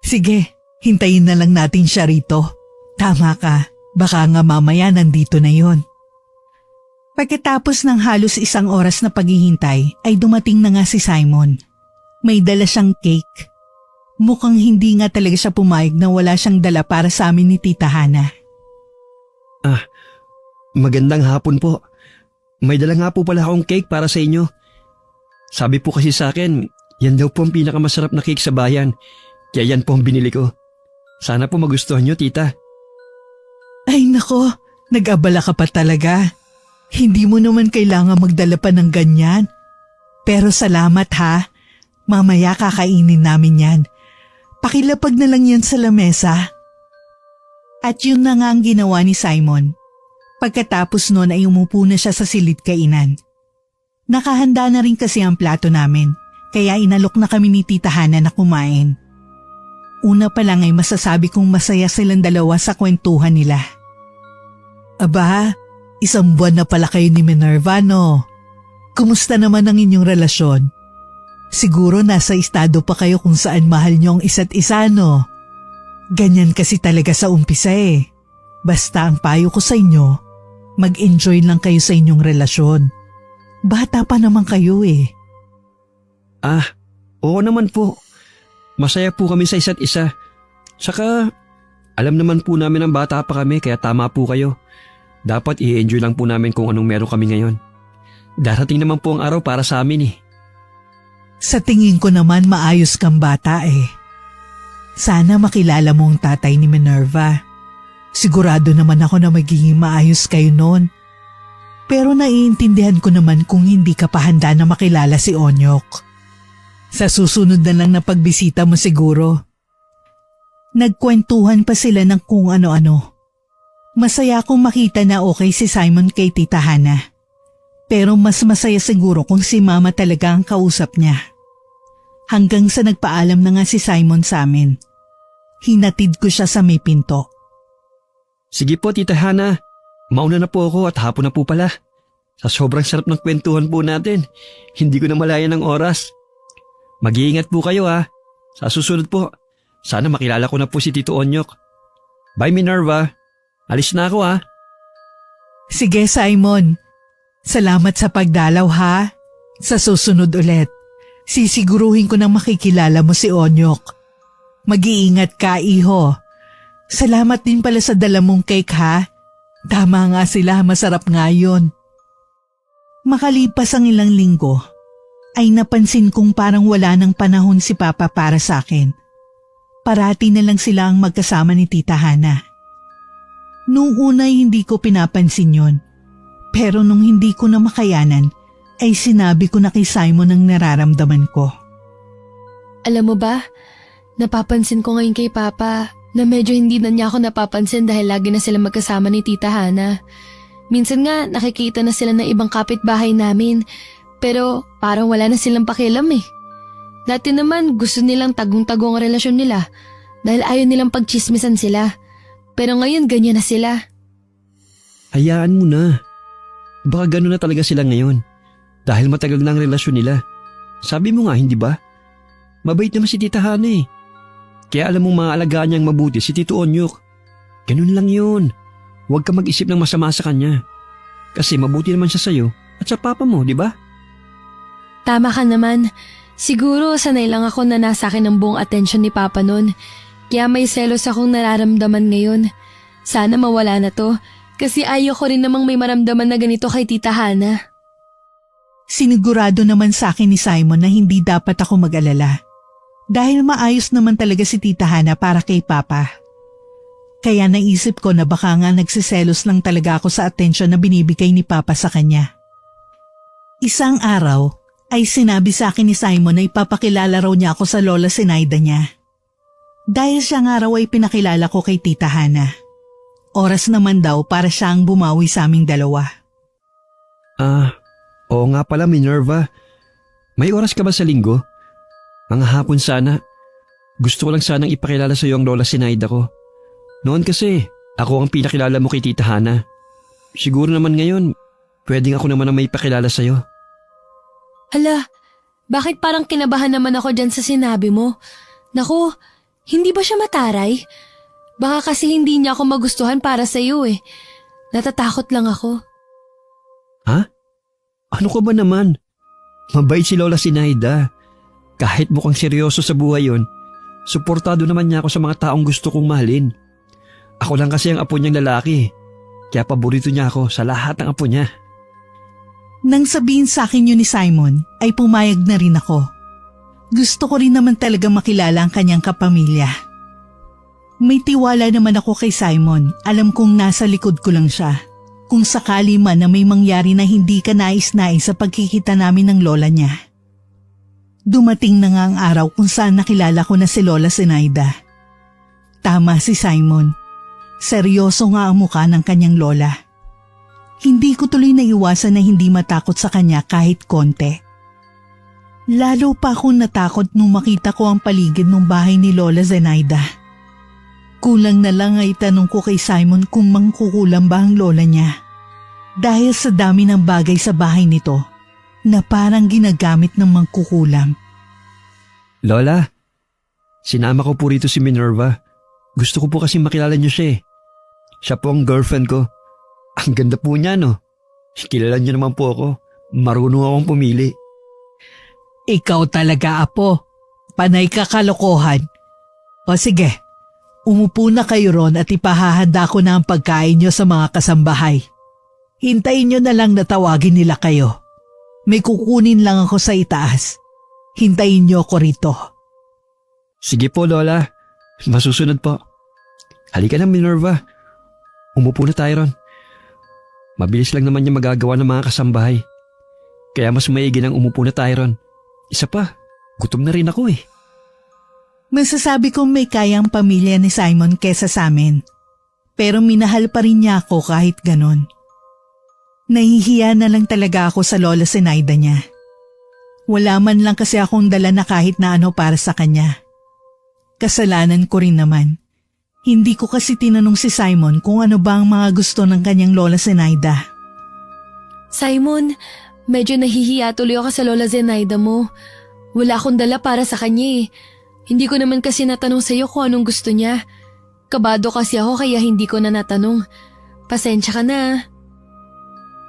Sige, hintayin na lang natin siya rito. Tama ka, baka nga mamaya nandito na yon. Pagkatapos ng halos 1 oras na paghihintay ay dumating na nga si Simon. May dala siyang cake. Mukhang hindi nga talaga siya pumayag na wala siyang dala para sa amin ni Tita Hana. Magandang hapon po. May dala nga po pala akong cake para sa inyo. Sabi po kasi sa akin, yan daw po ang pinakamasarap na cake sa bayan. Kaya yan po ang binili ko. Sana po magustuhan nyo, Tita. Ay nako, nag-abala ka pa talaga. Hindi mo naman kailangan magdala pa ng ganyan. Pero salamat ha. Mamaya kakainin namin yan. Pakilapag na lang yan sa lamesa. At yun na nga ang ginawa ni Simon. Pagkatapos nun ay umupo na siya sa silid kainan. Nakahanda na rin kasi ang plato namin. Kaya inalok na kami ni Tita Hana na kumain. Una pa lang ay masasabi kong masaya silang dalawa sa kwentuhan nila. Aba, 1 buwan na pala kayo ni Minerva, no? Kumusta naman ang inyong relasyon? Siguro nasa estado pa kayo kung saan mahal niyo ang isa't isa, no? Ganyan kasi talaga sa umpisa eh. Basta ang payo ko sa inyo, mag-enjoy lang kayo sa inyong relasyon. Bata pa naman kayo eh. Oo naman po. Masaya po kami sa isa't isa. Saka, alam naman po namin ang bata pa kami kaya tama po kayo. Dapat i-enjoy lang po namin kung anong meron kami ngayon. Darating naman po ang araw para sa amin eh. Sa tingin ko naman maayos kang bata eh. Sana makilala mo ang tatay ni Minerva. Sigurado naman ako na magiging maayos kayo noon. Pero naiintindihan ko naman kung hindi ka pa handa na makilala si Onyok. Sa susunod na lang na pagbisita mo siguro. Nagkwentuhan pa sila ng kung ano-ano. Masaya akong makita na okay si Simon kay Tita Hana. Pero mas masaya siguro kung si Mama talaga ang kausap niya. Hanggang sa nagpaalam na nga si Simon sa amin. Hinatid ko siya sa may pinto. Sige po, Tita Hana. Mauna na po ako at hapon na po pala. Sa sobrang sarap ng kwentuhan po natin, hindi ko na malayan ng oras. Mag-iingat po kayo ha. Sa susunod po, sana makilala ko na po si Tito Onyok. Bye Minerva. Alis na ako ha. Sige Simon. Salamat sa pagdalaw ha. Sa susunod ulit, sisiguruhin ko na makikilala mo si Onyok. Mag-iingat ka, iho. Salamat din pala sa dala mong cake ha. Tama nga sila, masarap nga yun. Makalipas ang ilang linggo, ay napansin kong parang wala ng panahon si Papa para sa akin. Parati na lang sila ang magkasama ni Tita Hana. Noong una ay hindi ko pinapansin yon. Pero nung hindi ko na makayanan, ay sinabi ko na kay Simon ang nararamdaman ko. Alam mo ba, napapansin ko ngayon kay Papa na medyo hindi na niya ako napapansin dahil lagi na sila magkasama ni Tita Hana. Minsan nga nakikita na sila ng ibang kapitbahay namin pero parang wala na silang pakialam eh. Dati naman gusto nilang tagong-tagong ang relasyon nila dahil ayaw nilang pagchismisan sila. Pero ngayon ganyan na sila. Hayaan mo na. Baka gano'n na talaga sila ngayon. Dahil matagal na ang relasyon nila. Sabi mo nga, hindi ba? Mabait naman si Tita Hana eh. Kaya alam mong maaalagaan niyang mabuti si Tito Onyok. Ganun lang yun. Huwag ka mag-isip ng masama sa kanya. Kasi mabuti naman siya sa'yo at sa papa mo, di ba? Tama ka naman. Siguro sanay lang ako na nasa akin ang buong atensyon ni Papa noon. Kaya may selos akong nararamdaman ngayon. Sana mawala na to. Kasi ayaw ko rin namang may maramdaman na ganito kay Tita Hana. Sinigurado naman sa akin ni Simon na hindi dapat ako mag-alala. Dahil maayos naman talaga si Tita Hana para kay Papa. Kaya naisip ko na baka nga nagsiselos lang talaga ako sa atensyon na binibigay ni Papa sa kanya. Isang araw ay sinabi sa akin ni Simon na ipapakilala raw niya ako sa Lola Sinaida niya. Dahil siya nga raw ay pinakilala ko kay Tita Hana. Oras naman daw para siya ang bumawi sa aming dalawa. Oo nga pala Minerva. May oras ka ba sa linggo? Mga hapon sana. Gusto ko lang sanang ipakilala sa iyo ang Lola Sinaida ko. Noon kasi, ako ang pinakilala mo kay Tita Hana. Siguro naman ngayon, pwedeng ako naman ang may pakilala sa iyo. Hala, bakit parang kinabahan naman ako dyan sa sinabi mo? Naku, hindi ba siya mataray? Baka kasi hindi niya ako magustuhan para sa iyo eh. Natatakot lang ako. Ha? Ano ka ba naman? Mabait si Lola Sinaida. Kahit mukhang seryoso sa buhay yon, suportado naman niya ako sa mga taong gusto kong mahalin. Ako lang kasi ang apo niyang lalaki. Kaya paborito niya ako sa lahat ng apo niya. Nang sabihin sa akin yun ni Simon, ay pumayag na rin ako. Gusto ko rin naman talaga makilala ang kanyang kapamilya. May tiwala naman ako kay Simon, alam kong nasa likod ko lang siya. Kung sakali man na may mangyari na hindi ka nais-nais sa pagkikita namin ng lola niya. Dumating na nga ang araw kung saan nakilala ko na si Lola Sinaida. Tama si Simon. Seryoso nga ang mukha ng kanyang lola. Hindi ko tuloy naiwasan na hindi matakot sa kanya kahit konti. Lalo pa akong natakot nung makita ko ang paligid ng bahay ni Lola Zenaida. Kulang na lang ay tanong ko kay Simon kung mangkukulam ba ang lola niya. Dahil sa dami ng bagay sa bahay nito na parang ginagamit ng mangkukulam. Lola, sinama ko po rito si Minerva. Gusto ko po kasi makilala niyo siya eh. Siya po ang girlfriend ko. Ang ganda po niya no. Kilala niyo naman po ako. Marunong akong pumili. Ikaw talaga, apo. Panay ka kalokohan. O sige, umupo na kayo ron at ipahahanda ko na ang pagkain niyo sa mga kasambahay. Hintayin niyo na lang na tawagin nila kayo. May kukunin lang ako sa itaas. Hintayin niyo ako rito. Sige po Lola, masusunod po. Halika na Minerva. Umupo na tayo ron. Mabilis lang naman niya magagawa ng mga kasambahay. Kaya mas maigi nang umupo na tayo ron. Isa pa, gutom na rin ako eh. Masasabi kong may kayang pamilya ni Simon kesa sa amin. Pero minahal pa rin niya ako kahit ganon. Nahihiya na lang talaga ako sa Lola Zenaida niya. Wala man lang kasi akong dala na kahit na ano para sa kanya. Kasalanan ko rin naman. Hindi ko kasi tinanong si Simon kung ano ba ang mga gusto ng kanyang Lola Zenaida. Simon, medyo nahihiya tuloy ako sa Lola Zenaida mo. Wala akong dala para sa kanya eh. Hindi ko naman kasi natanong sa'yo kung anong gusto niya. Kabado kasi ako kaya hindi ko na natanong. Pasensya ka na.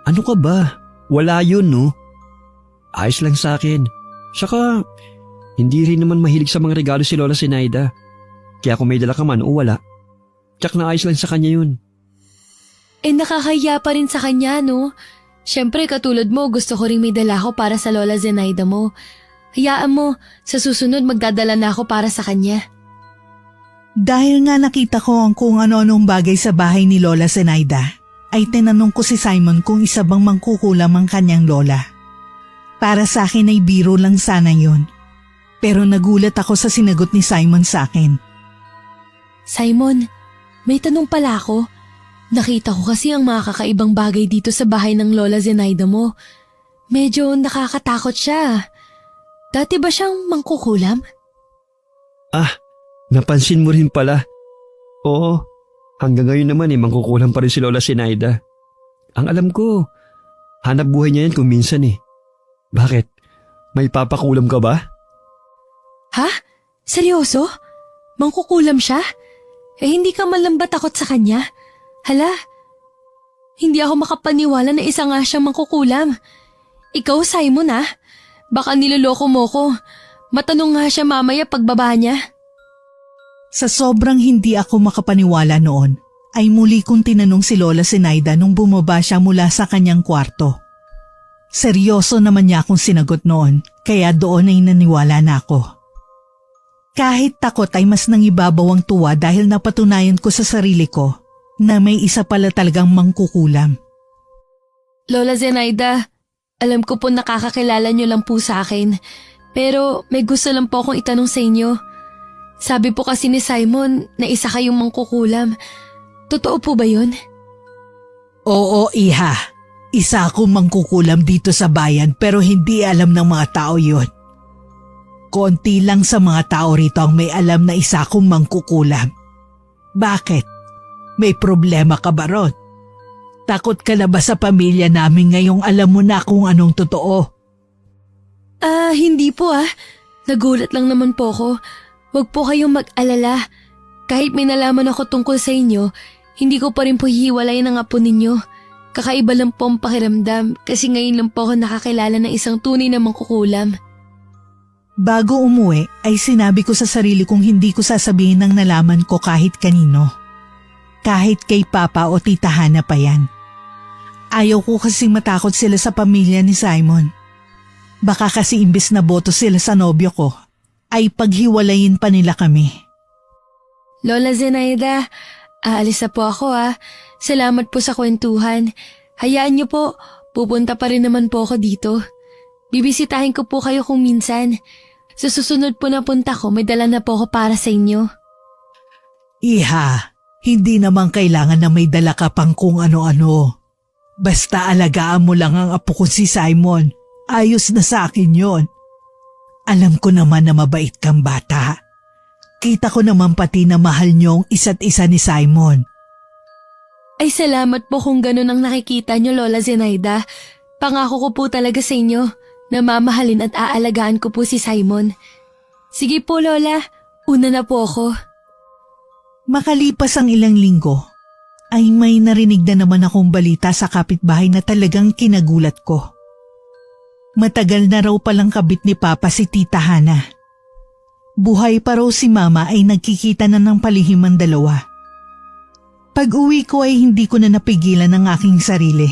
Ano ka ba? Wala yun, no? Ayos lang sa akin. Saka, hindi rin naman mahilig sa mga regalo si Lola Zenaida. Kaya kung may dala ka man o wala, tsak na ayos lang sa kanya yun. Eh nakakahiya pa rin sa kanya, no? Siyempre katulad mo, gusto ko rin may dala ko para sa Lola Zenaida mo. Hayaan mo, sa susunod magdadala na ako para sa kanya. Dahil nga nakita ko ang kung ano-anong bagay sa bahay ni Lola Zenaida, ay tinanong ko si Simon kung isa bang mangkukulam ang kanyang lola. Para sa akin ay biro lang sana yun. Pero nagulat ako sa sinagot ni Simon sa akin. Simon, may tanong pala ako. Nakita ko kasi ang mga kakaibang bagay dito sa bahay ng Lola Zenaida mo. Medyo nakakatakot siya. Dati ba siyang mangkukulam? Napansin mo rin pala. Oo, hanggang ngayon naman mangkukulam pa rin si Lola Zenaida. Ang alam ko, hanap buhay niya yan kung minsan eh. Bakit? May papakulam ka ba? Ha? Seryoso? Mangkukulam siya? Eh hindi ka man lang ba takot sa kanya? Hala, hindi ako makapaniwala na isa nga siyang mangkukulam. Ikaw, Simon baka niloloko mo ko. Matanong nga siya mamaya pagbaba niya. Sa sobrang hindi ako makapaniwala noon, ay muli kong tinanong si Lola Zenaida nung bumaba siya mula sa kanyang kwarto. Seryoso naman niya akong sinagot noon, kaya doon ay naniwala na ako. Kahit takot ay mas nangibabaw ang tuwa dahil napatunayan ko sa sarili ko na may isa pala talagang mangkukulam. Lola Zenaida, alam ko po nakakakilala niyo lang po sa akin, pero may gusto lang po akong itanong sa inyo. Sabi po kasi ni Simon na isa kayong mangkukulam. Totoo po ba yun? Oo, iha. Isa akong mangkukulam dito sa bayan pero hindi alam ng mga tao yun. Konti lang sa mga tao rito ang may alam na isa akong mangkukulam. Bakit? May problema ka ba ron? Takot ka na ba sa pamilya namin ngayong alam mo na kung anong totoo? Hindi po Nagulat lang naman po ako. Huwag po kayong mag-alala. Kahit may nalaman ako tungkol sa inyo, hindi ko pa rin po hihiwalayin ang apo ninyo. Kakaiba lang po ang pakiramdam kasi ngayon lang po ako nakakilala ng isang tunay na mangkukulam. Bago umuwi ay sinabi ko sa sarili kong hindi ko sasabihin ng nalaman ko kahit kanino. Kahit kay Papa o Tita Hana pa yan. Ayaw ko kasing matakot sila sa pamilya ni Simon. Baka kasi imbes na boto sila sa nobyo ko, ay paghiwalayin pa nila kami. Lola Zenaida, aalis na po ako Salamat po sa kwentuhan. Hayaan niyo po, pupunta pa rin naman po ako dito. Bibisitahin ko po kayo kung minsan. Sa susunod po na punta ko, may dala na po ako para sa inyo. Iha, hindi naman kailangan na may dala ka pang kung ano-ano. Basta alagaan mo lang ang apo ko si Simon. Ayos na sa akin yon. Alam ko naman na mabait kang bata. Kita ko naman pati na mahal niyong isa't isa ni Simon. Ay salamat po kung ganun ang nakikita niyo, Lola Zenaida. Pangako ko po talaga sa inyo na mamahalin at aalagaan ko po si Simon. Sige po, Lola. Una na po ako. Makalipas ang ilang linggo, ay may narinig na naman akong balita sa kapitbahay na talagang kinagulat ko. Matagal na raw palang kabit ni Papa si Tita Hana. Buhay pa raw si Mama ay nagkikita na ng palihim ang dalawa. Pag-uwi ko ay hindi ko na napigilan ang aking sarili.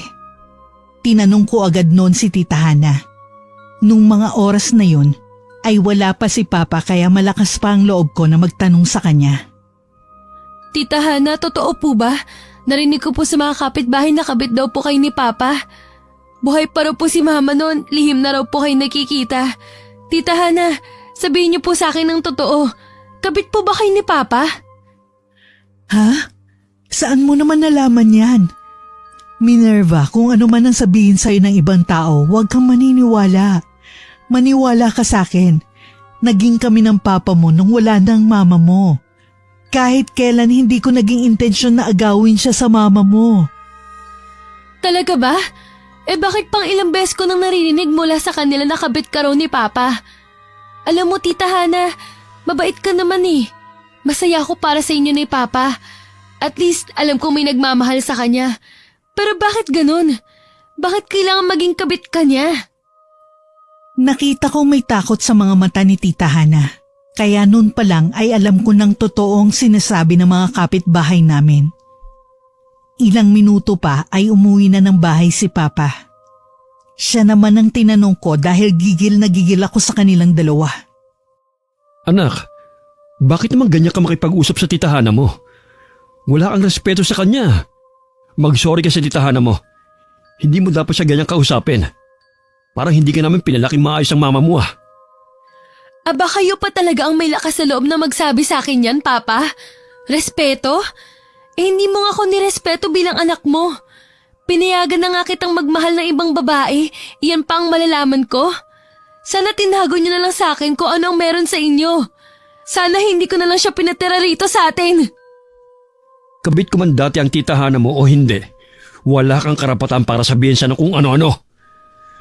Tinanong ko agad noon si Tita Hana. Nung mga oras na yun, ay wala pa si Papa kaya malakas pa ang loob ko na magtanong sa kanya. Tita Hana, totoo po ba? Narinig ko po sa mga kapitbahay na kabit daw po kayo ni Papa. Buhay pa raw po si Mama noon, lihim na raw po kayo nakikita. Tita Hana, sabihin niyo po sa akin ng totoo. Kabit po ba kayo ni Papa? Ha? Saan mo naman nalaman yan? Minerva, kung ano man ang sabihin sa'yo ng ibang tao, huwag kang maniniwala. Maniwala ka sa akin. Naging kami ng papa mo nung wala ng mama mo. Kahit kailan hindi ko naging intensyon na agawin siya sa mama mo. Talaga ba? Bakit pang ilang beses ko nang naririnig mula sa kanila na kabit ka raw ni Papa? Alam mo, Tita Hana, mabait ka naman eh. Masaya ako para sa inyo ni Papa. At least alam ko may nagmamahal sa kanya. Pero bakit ganun? Bakit kailangan maging kabit ka niya? Nakita kong may takot sa mga mata ni Tita Hana. Kaya noon pa lang ay alam ko ng totoong sinasabi ng mga kapitbahay namin. Ilang minuto pa ay umuwi na ng bahay si Papa. Siya naman ang tinanong ko dahil gigil na gigil ako sa kanilang dalawa. Anak, bakit naman ganyan ka makipag-usap sa Tita Hana mo? Wala kang respeto sa kanya. Mag-sorry ka sa Tita Hana mo. Hindi mo dapat siya ganyan kausapin. Parang hindi ka namin pinalaking maayos ang mama mo ah. Aba, kayo pa talaga ang may lakas sa loob na magsabi sa akin yan, Papa? Respeto? Hindi mo nga ako nirespeto bilang anak mo. Pinayagan na nga kitang magmahal ng ibang babae, iyan pa ang malalaman ko. Sana tinago niyo na lang sa akin kung ano ang meron sa inyo. Sana hindi ko na lang siya pinatira rito sa atin. Kabit ko man dati ang Tita Hana mo o hindi, wala kang karapatan para sabihin siya ng kung ano-ano.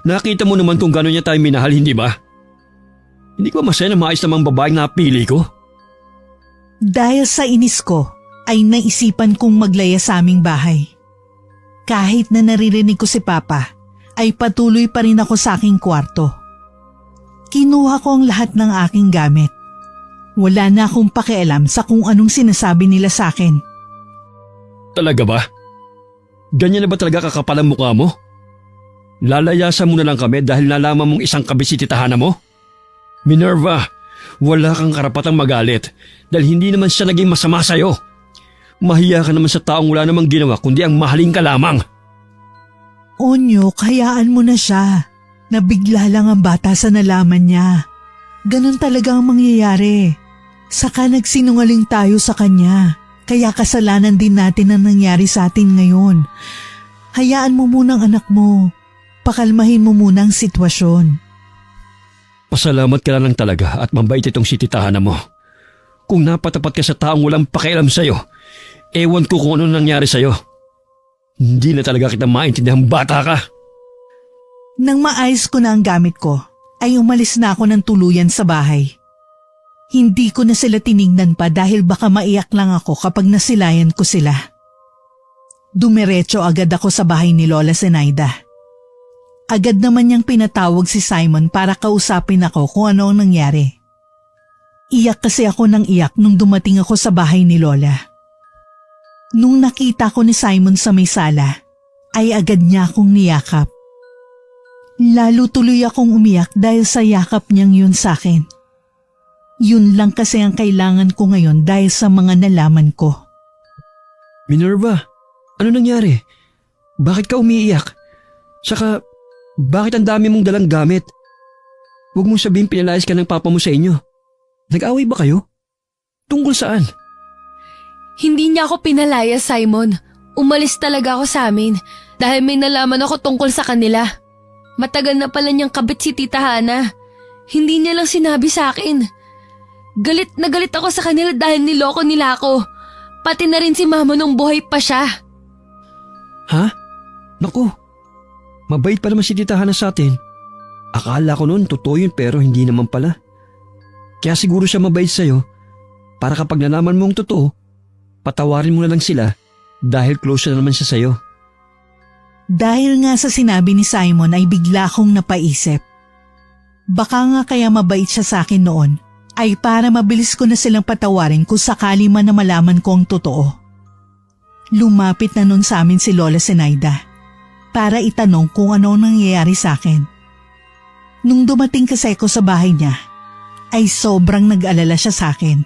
Nakita mo naman kung gano'n niya tayo minahal, hindi ba? Hindi ko masaya na maayos namang babaeng napili ko. Dahil sa inis ko, ay naisipan kong maglaya sa aming bahay. Kahit na naririnig ko si Papa, ay patuloy pa rin ako sa aking kwarto. Kinuha ko ang lahat ng aking gamit. Wala na akong pakialam sa kung anong sinasabi nila sa akin. Talaga ba? Ganyan na ba talaga kakapal ang mukha mo? Lalayasan mo na lang kami dahil nalaman mong isang kabit si Tita Hana mo? Minerva, wala kang karapatang magalit dahil hindi naman siya naging masama sa'yo. Mahiya ka naman sa taong wala namang ginawa kundi ang mahalin ka lamang. Onyo, hayaan mo na siya. Nabigla lang ang bata sa nalaman niya. Ganon talaga ang mangyayari. Saka nagsinungaling tayo sa kanya. Kaya kasalanan din natin ang nangyari sa atin ngayon. Hayaan mo munang anak mo. Pakalmahin mo muna ang sitwasyon. Pasalamat ka lang talaga at mabait itong si Tita Hana mo. Kung napatapat ka sa taong walang pakialam sa'yo, ewan ko kung ano nangyari sa'yo. Hindi na talaga kita maintindihan, bata ka. Nang maayos ko na ang gamit ko, ay umalis na ako ng tuluyan sa bahay. Hindi ko na sila tinignan pa dahil baka maiyak lang ako kapag nasilayan ko sila. Dumiretso agad ako sa bahay ni Lola Zenaida. Agad naman niyang pinatawag si Simon para kausapin ako kung ano ang nangyari. Iyak kasi ako ng iyak nung dumating ako sa bahay ni Lola. Nung nakita ko ni Simon sa may sala, ay agad niya akong niyakap. Lalo tuloy akong umiyak dahil sa yakap niyang yun sa akin. Yun lang kasi ang kailangan ko ngayon dahil sa mga nalaman ko. Minerva, ano nangyari? Bakit ka umiiyak? Saka, bakit ang dami mong dalang gamit? Huwag mong sabihin pinalayas ka ng papa mo sa inyo. Nag-away ba kayo? Tungkol saan? Hindi niya ako pinalaya, Simon. Umalis talaga ako sa amin dahil may nalaman ako tungkol sa kanila. Matagal na pala niyang kabit si Tita Hana. Hindi niya lang sinabi sa akin. Galit na galit ako sa kanila dahil niloko nila ako. Pati na rin si Mama nung buhay pa siya. Ha? Naku, mabait pa naman si Tita Hana sa atin. Akala ko noon totoo yun pero hindi naman pala. Kaya siguro siya mabait sa'yo para kapag nalaman mo ang totoo, patawarin mo na lang sila dahil close na naman siya sa'yo. Dahil nga sa sinabi ni Simon ay bigla akong napaisip. Baka nga kaya mabait siya sa akin noon ay para mabilis ko na silang patawarin kung sakali man na malaman ko ang totoo. Lumapit na nun sa amin si Lola Zenaida para itanong kung ano ang nangyayari sa akin. Nung dumating kasi ako sa bahay niya, ay sobrang nag-alala siya sa akin.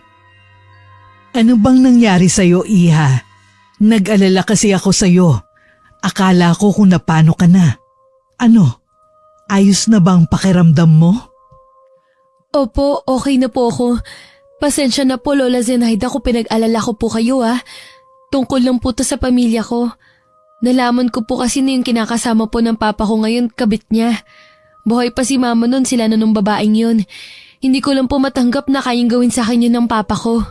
Ano bang nangyari sa'yo, Iha? Nag-alala kasi ako sa'yo. Akala ko kung napano ka na. Ano? Ayos na bang pakiramdam mo? Opo, okay na po ako. Pasensya na po, Lola Zenaida, kung pinag-alala ko po kayo Tungkol lang po to sa pamilya ko. Nalaman ko po kasi na yung kinakasama po ng papa ko ngayon, kabit niya. Buhay pa si mama nun, sila na nung babaeng yun. Hindi ko lang po matanggap na kayang gawin sa akin yun ng papa ko.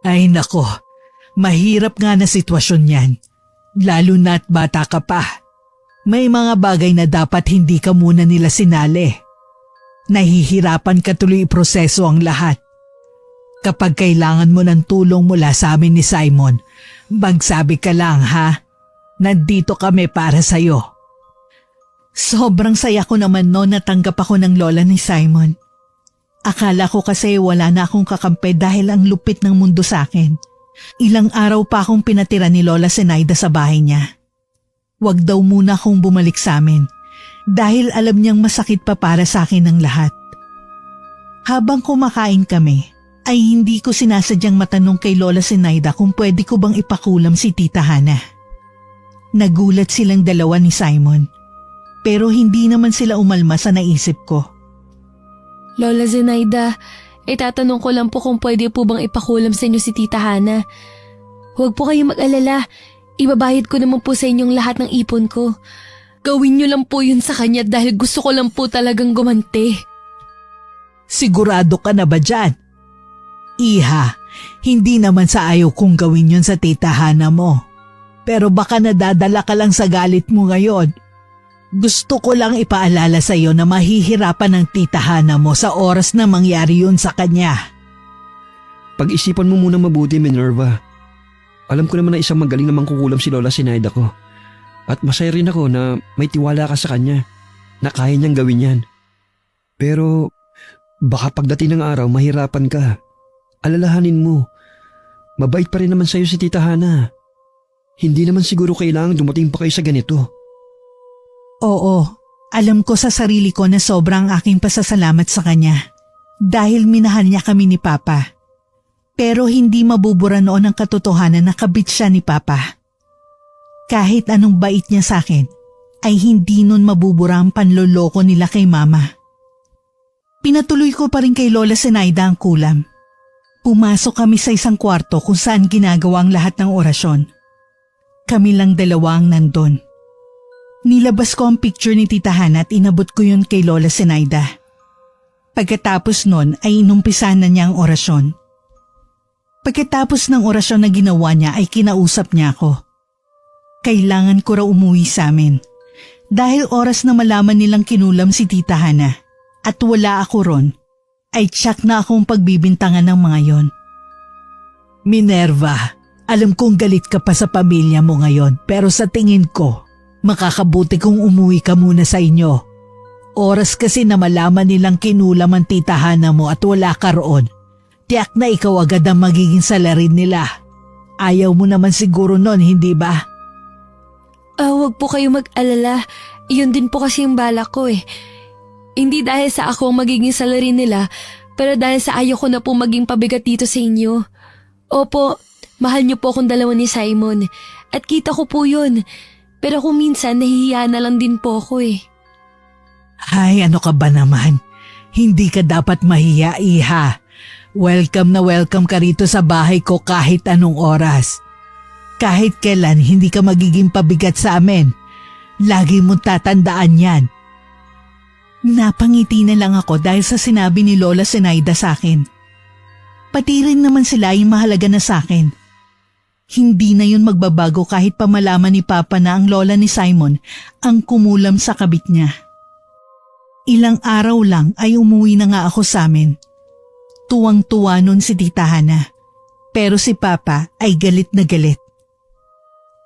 Ay nako, mahirap nga na sitwasyon yan. Lalo na't bata ka pa. May mga bagay na dapat hindi ka muna nila sinali. Nahihirapan ka tuloy iproseso ang lahat. Kapag kailangan mo ng tulong mula sa amin ni Simon, magsabi ka lang ha. Nandito kami para sa'yo. Sobrang saya ko naman noon natanggap ako ng lola ni Simon. Akala ko kasi wala na akong kakampi dahil ang lupit ng mundo sa akin. Ilang araw pa akong pinatira ni Lola Zenaida sa bahay niya. Huwag daw muna akong bumalik sa amin dahil alam niyang masakit pa para sa akin ang lahat. Habang kumakain kami, ay hindi ko sinasadyang matanong kay Lola Zenaida kung pwede ko bang ipakulam si Tita Hana. Nagulat silang dalawa ni Simon, pero hindi naman sila umalma sa naisip ko. Lola Zenaida, itatanong ko lang po kung pwede po bang ipakulam sa inyo si Tita Hana. Huwag po kayong mag-alala, ibabayad ko naman po sa inyong lahat ng ipon ko. Gawin niyo lang po yun sa kanya dahil gusto ko lang po talagang gumanti. Sigurado ka na ba dyan? Iha, hindi naman sa ayaw kong gawin yun sa Tita Hana mo. Pero baka nadadala ka lang sa galit mo ngayon. Gusto ko lang ipaalala sa iyo na mahihirapan ng Tita Hana mo sa oras na mangyari yun sa kanya. Pag-isipan mo muna mabuti, Minerva. Alam ko naman na isang magaling namang kukulam si Lola Zenaida ko. At masaya rin ako na may tiwala ka sa kanya, na kaya niyang gawin yan. Pero baka pagdating ng araw mahirapan ka. Alalahanin mo, mabait pa rin naman sa'yo si Tita Hana. Hindi naman siguro kailangan dumating pa kayo sa ganito. Oo, alam ko sa sarili ko na sobrang aking pasasalamat sa kanya. Dahil minahal niya kami ni Papa. Pero hindi mabubura noon ang katotohanan na kabit siya ni Papa. Kahit anong bait niya sa akin, ay hindi nun mabubura ang panloloko nila kay Mama. Pinatuloy ko pa rin kay Lola Zenaida ang kulam. Pumasok kami sa isang kwarto kung saan ginagawa ang lahat ng orasyon. Kami lang dalawa ang nandun. Nilabas ko ang picture ni Tita Hana at inabot ko yun kay Lola Zenaida. Pagkatapos nun ay inumpisahan na niya ang orasyon. Pagkatapos ng orasyon na ginawa niya ay kinausap niya ako. Kailangan ko raw umuwi sa amin dahil oras na malaman nilang kinulam si Tita Hana at wala ako ron ay tsak na akong pagbibintangan ng mga yon. Minerva, alam kong galit ka pa sa pamilya mo ngayon pero sa tingin ko, makakabuti kung umuwi ka muna sa inyo. Oras kasi na malaman nilang kinulam ang Tita Hana mo at wala ka roon. Tiyak na ikaw agad ang magiging salarin nila. Ayaw mo naman siguro nun, hindi ba? Huwag po kayo mag-alala. Iyon din po kasi yung balak ko Hindi dahil sa ako ang magiging salarin nila, pero dahil sa ayaw ko na po maging pabigat dito sa inyo. Opo, mahal niyo po akong dalawa ni Simon. At kita ko po yun. Pero kung minsan nahihiya na lang din po ako Ay, ano ka ba naman? Hindi ka dapat mahiya, Iha. Welcome na welcome ka rito sa bahay ko kahit anong oras. Kahit kailan hindi ka magiging pabigat sa amin. Lagi mong tatandaan yan. Napangiti na lang ako dahil sa sinabi ni Lola Zenaida sa akin. Pati rin naman sila ay mahalaga na sa akin. Hindi na yun magbabago kahit pa malaman ni Papa na ang lola ni Simon ang kumulam sa kabit niya. Ilang araw lang ay umuwi na nga ako sa amin. Tuwang-tuwa nun si Tita Hana, pero si Papa ay galit na galit.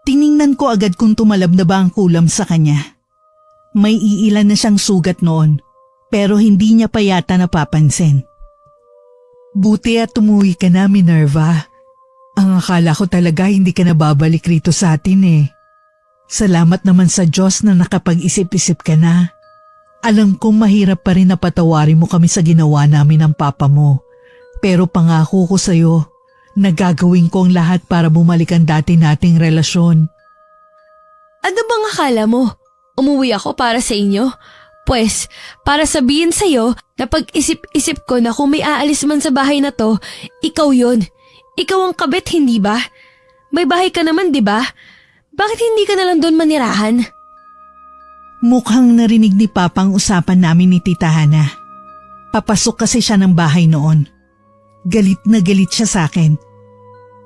Tiningnan ko agad kung tumalab na ba ang kulam sa kanya. May iilan na siyang sugat noon, pero hindi niya pa yata napapansin. Buti at umuwi ka na, Minerva. Ang akala ko talaga hindi ka na babalik rito sa atin Salamat naman sa Diyos na nakapag-isip-isip ka na. Alam kong mahirap pa rin na patawarin mo kami sa ginawa namin ng papa mo. Pero pangako ko sa'yo, na gagawin ko ang lahat para bumalik ang dati nating relasyon. Ano bang akala mo? Umuwi ako para sa inyo? Pwes, para sabihin sa'yo na pag-isip-isip ko na kung may aalis man sa bahay na to, ikaw yon. Ikaw ang kabit, hindi ba? May bahay ka naman, di ba? Bakit hindi ka nalang doon manirahan? Mukhang narinig ni Papa ang usapan namin ni Tita Hana. Papasok kasi siya ng bahay noon. Galit na galit siya sa akin.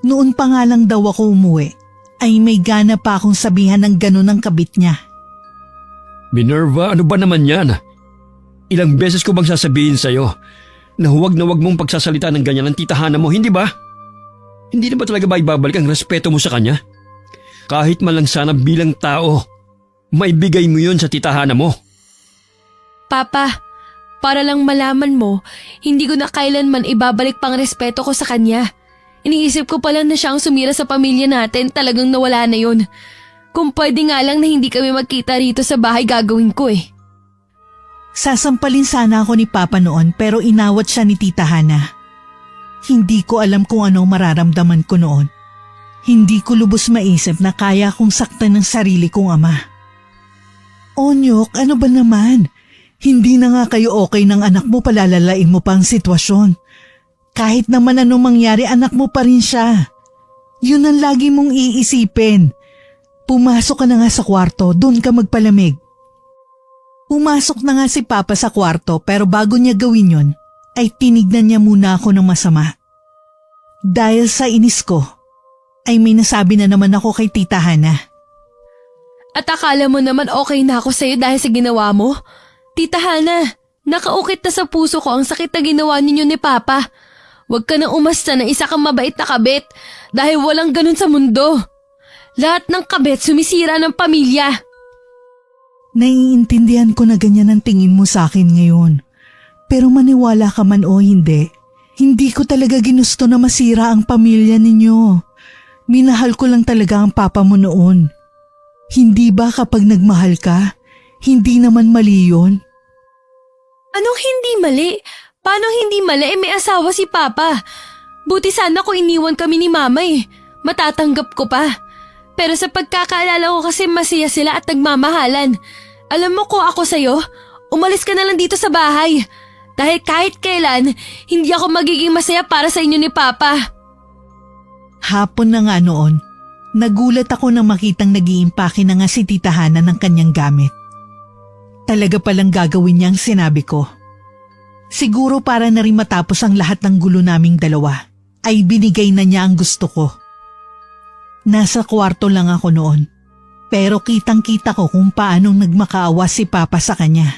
Noon pa nga lang daw ako umuwi, ay may gana pa akong sabihan ng ganun ang kabit niya. Minerva, ano ba naman yan? Ilang beses ko bang sasabihin sa'yo na huwag mong pagsasalita ng ganyan ng Tita Hana mo, hindi ba? Hindi na ba talaga ba ibabalik ang respeto mo sa kanya? Kahit man lang sana bilang tao, maibigay mo yun sa Tita Hana mo. Papa, para lang malaman mo, hindi ko na kailanman ibabalik pang respeto ko sa kanya. Iniisip ko pala na siya ang sumira sa pamilya natin, talagang nawala na yun. Kung pwede nga lang na hindi kami magkita rito sa bahay, gagawin ko eh. Sasampalin sana ako ni Papa noon pero inawat siya ni Tita Hana. Hindi ko alam kung ano mararamdaman ko noon. Hindi ko lubos maisip na kaya kong saktan ng sarili kong ama. Onyok, ano ba naman? Hindi na nga kayo okay ng anak mo, palalalain mo pa ang sitwasyon. Kahit naman anong mangyari, anak mo pa rin siya. Yun ang lagi mong iisipin. Pumasok ka na nga sa kwarto, doon ka magpalamig. Pumasok na nga si Papa sa kwarto pero bago niya gawin yun, ay tinignan niya muna ako ng masama. Dahil sa inis ko, ay may nasabi na naman ako kay Tita Hana. At akala mo naman okay na ako sa'yo dahil sa ginawa mo? Tita Hana, nakaukit na sa puso ko ang sakit na ginawa ninyo ni Papa. Huwag ka nang umasta na isa kang mabait na kabit dahil walang ganun sa mundo. Lahat ng kabit sumisira ng pamilya. Naiintindihan ko na ganyan ang tingin mo sa akin ngayon. Pero maniwala ka man o hindi, hindi ko talaga ginusto na masira ang pamilya ninyo. Minahal ko lang talaga ang papa mo noon. Hindi ba kapag nagmahal ka, hindi naman mali yun? Anong hindi mali? Paano hindi mali? May asawa si Papa. Buti sana ko iniwan kami ni Mama eh. Matatanggap ko pa. Pero sa pagkakaalala ko kasi masaya sila at nagmamahalan. Alam mo ko ako sa'yo, umalis ka na lang dito sa bahay. Dahil kahit kailan, hindi ako magiging masaya para sa inyo ni Papa. Hapon na nga noon, nagulat ako nang makitang nag-iimpake na nga si Tita Hana ng kanyang gamit. Talaga palang gagawin niya ang sinabi ko. Siguro para na rin matapos ang lahat ng gulo naming dalawa, ay binigay na niya ang gusto ko. Nasa kwarto lang ako noon, pero kitang-kita ko kung paanong nagmakaawa si Papa sa kanya.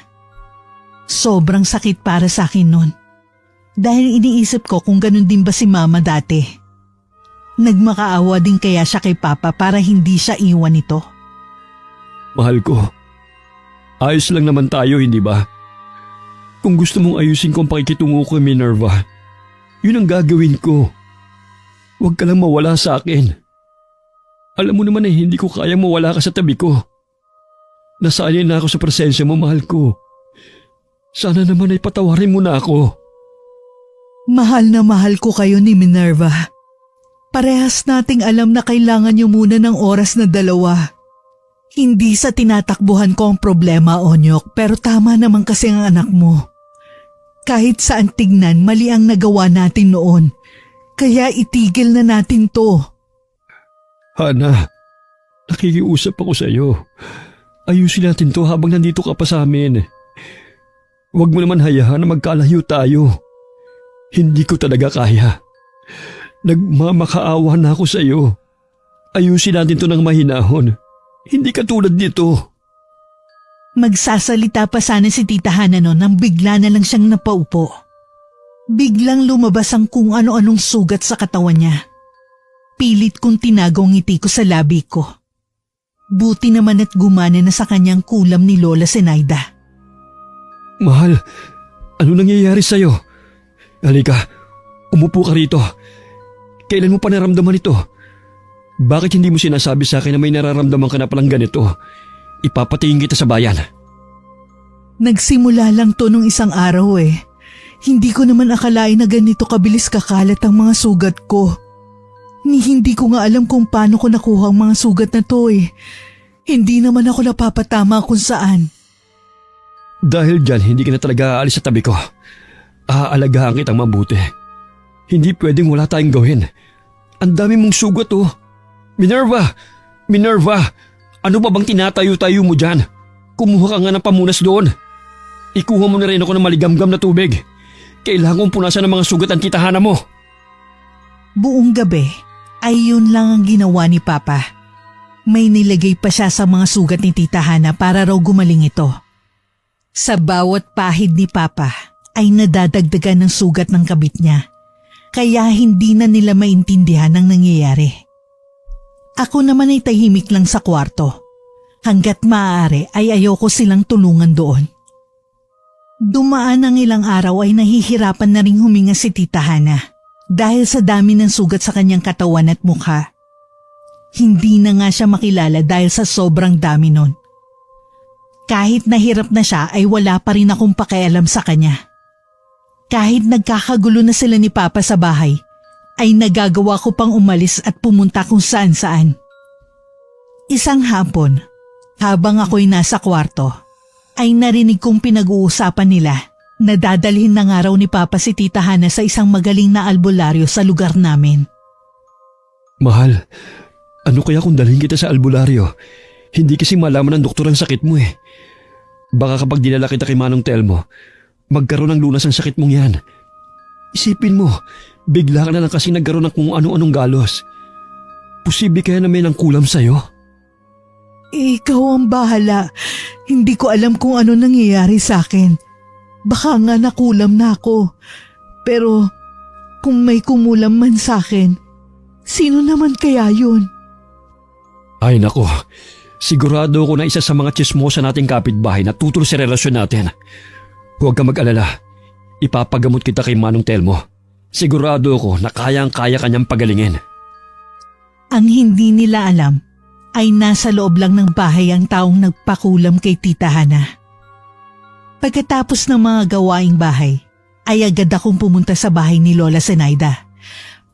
Sobrang sakit para sa akin noon, dahil iniisip ko kung ganun din ba si Mama dati. Nagmakaawa din kaya siya kay Papa para hindi siya iwan nito. Mahal ko, ayos lang naman tayo, hindi ba? Kung gusto mong ayusin ko ang pakikitungo ko, Minerva, yun ang gagawin ko. Huwag ka lang mawala sa akin. Alam mo naman eh, hindi ko kayang mawala ka sa tabi ko. Nasanay na ako sa presensya mo, mahal ko. Sana naman ay patawarin mo na ako. Mahal na mahal ko kayo ni Minerva. Parehas nating alam na kailangan niyo muna ng oras na dalawa. Hindi sa tinatakbuhan ko ang problema, Onyok, pero tama naman kasi ang anak mo. Kahit saan tignan, mali ang nagawa natin noon. Kaya itigil na natin to. Hana, nakikiusap ako sa iyo. Ayusin natin to habang nandito ka pa sa amin. Huwag mo naman hayaan na magkalayo tayo. Hindi ko talaga kaya. Nagmamakaawa na ako sa iyo. Ayusin natin to ng mahinahon. Hindi katulad nito. Magsasalita pa sana si Tita Hana noon nang bigla na lang siyang napaupo. Biglang lumabas ang kung ano-anong sugat sa katawan niya. Pilit kong tinago ang ngiti ko sa labi ko. Buti naman at gumana na sa kanyang kulam ni Lola Zenaida. Mahal, ano nangyayari sa'yo? Halika, umupo ka rito. Kailan mo pa naramdaman ito? Bakit hindi mo sinasabi sa akin na may nararamdaman ka na palang ganito? Ipapatingin kita sa bayan. Nagsimula lang to nung isang araw eh. Hindi ko naman akalain na ganito kabilis kakalat ang mga sugat ko. Hindi ko nga alam kung paano ko nakuha ang mga sugat na to eh. Hindi naman ako napapatama kung saan. Dahil dyan, hindi ka na talaga aalis sa tabi ko. Aalagaan kitang mabuti. Hindi pwedeng wala tayong gawin. Ang dami mong sugat oh. Minerva! Minerva! Ano pa bang tinatayo-tayo mo dyan? Kumuha ka nga ng pamunas doon. Ikuha mo na rin ako ng maligamgam na tubig. Kailangan kong punasan ng mga sugat ang titahana mo. Buong gabi ay yun lang ang ginawa ni Papa. May nilagay pa siya sa mga sugat ni Tita Hana para raw gumaling ito. Sa bawat pahid ni Papa ay nadadagdagan ng sugat ng kabit niya. Kaya hindi na nila maintindihan ang nangyayari. Ako naman ay tahimik lang sa kwarto. Hanggat maaari ay ayoko silang tulungan doon. Dumaan ang ilang araw ay nahihirapan na ring huminga si Tita Hana dahil sa dami ng sugat sa kanyang katawan at mukha. Hindi na nga siya makilala dahil sa sobrang dami nun. Kahit nahirap na siya ay wala pa rin akong pakialam sa kanya. Kahit nagkakagulo na sila ni Papa sa bahay, ay nagagawa ko pang umalis at pumunta kung saan-saan. Isang hapon, habang ako'y nasa kwarto, ay narinig kong pinag-uusapan nila na dadalhin ng araw ni Papa si Tita Hana sa isang magaling na albularyo sa lugar namin. Mahal, ano kaya kung dalhin kita sa albularyo? Hindi kasi malaman ng doktor ang sakit mo eh. Baka kapag dinala kita kay Manong Telmo, magkaroon ng lunas ang sakit mong yan. Isipin mo, bigla ka na lang kasi nagkaroon ng kung ano-anong galos. Posible kaya na may nangkulam sa'yo? Ikaw ang bahala. Hindi ko alam kung ano nangyayari sa akin. Baka nga nakulam na ako. Pero kung may kumulam man sa akin, sino naman kaya yun? Ay nako, sigurado ako na isa sa mga tsismosa nating kapitbahay na tutol sa relasyon natin. Huwag ka mag-alala, ipapagamot kita kay Manong Telmo. Sigurado ako na kayang-kaya kanyang pagalingin. Ang hindi nila alam ay nasa loob lang ng bahay ang taong nagpakulam kay Tita Hana. Pagkatapos ng mga gawaing bahay, ay agad akong pumunta sa bahay ni Lola Zenaida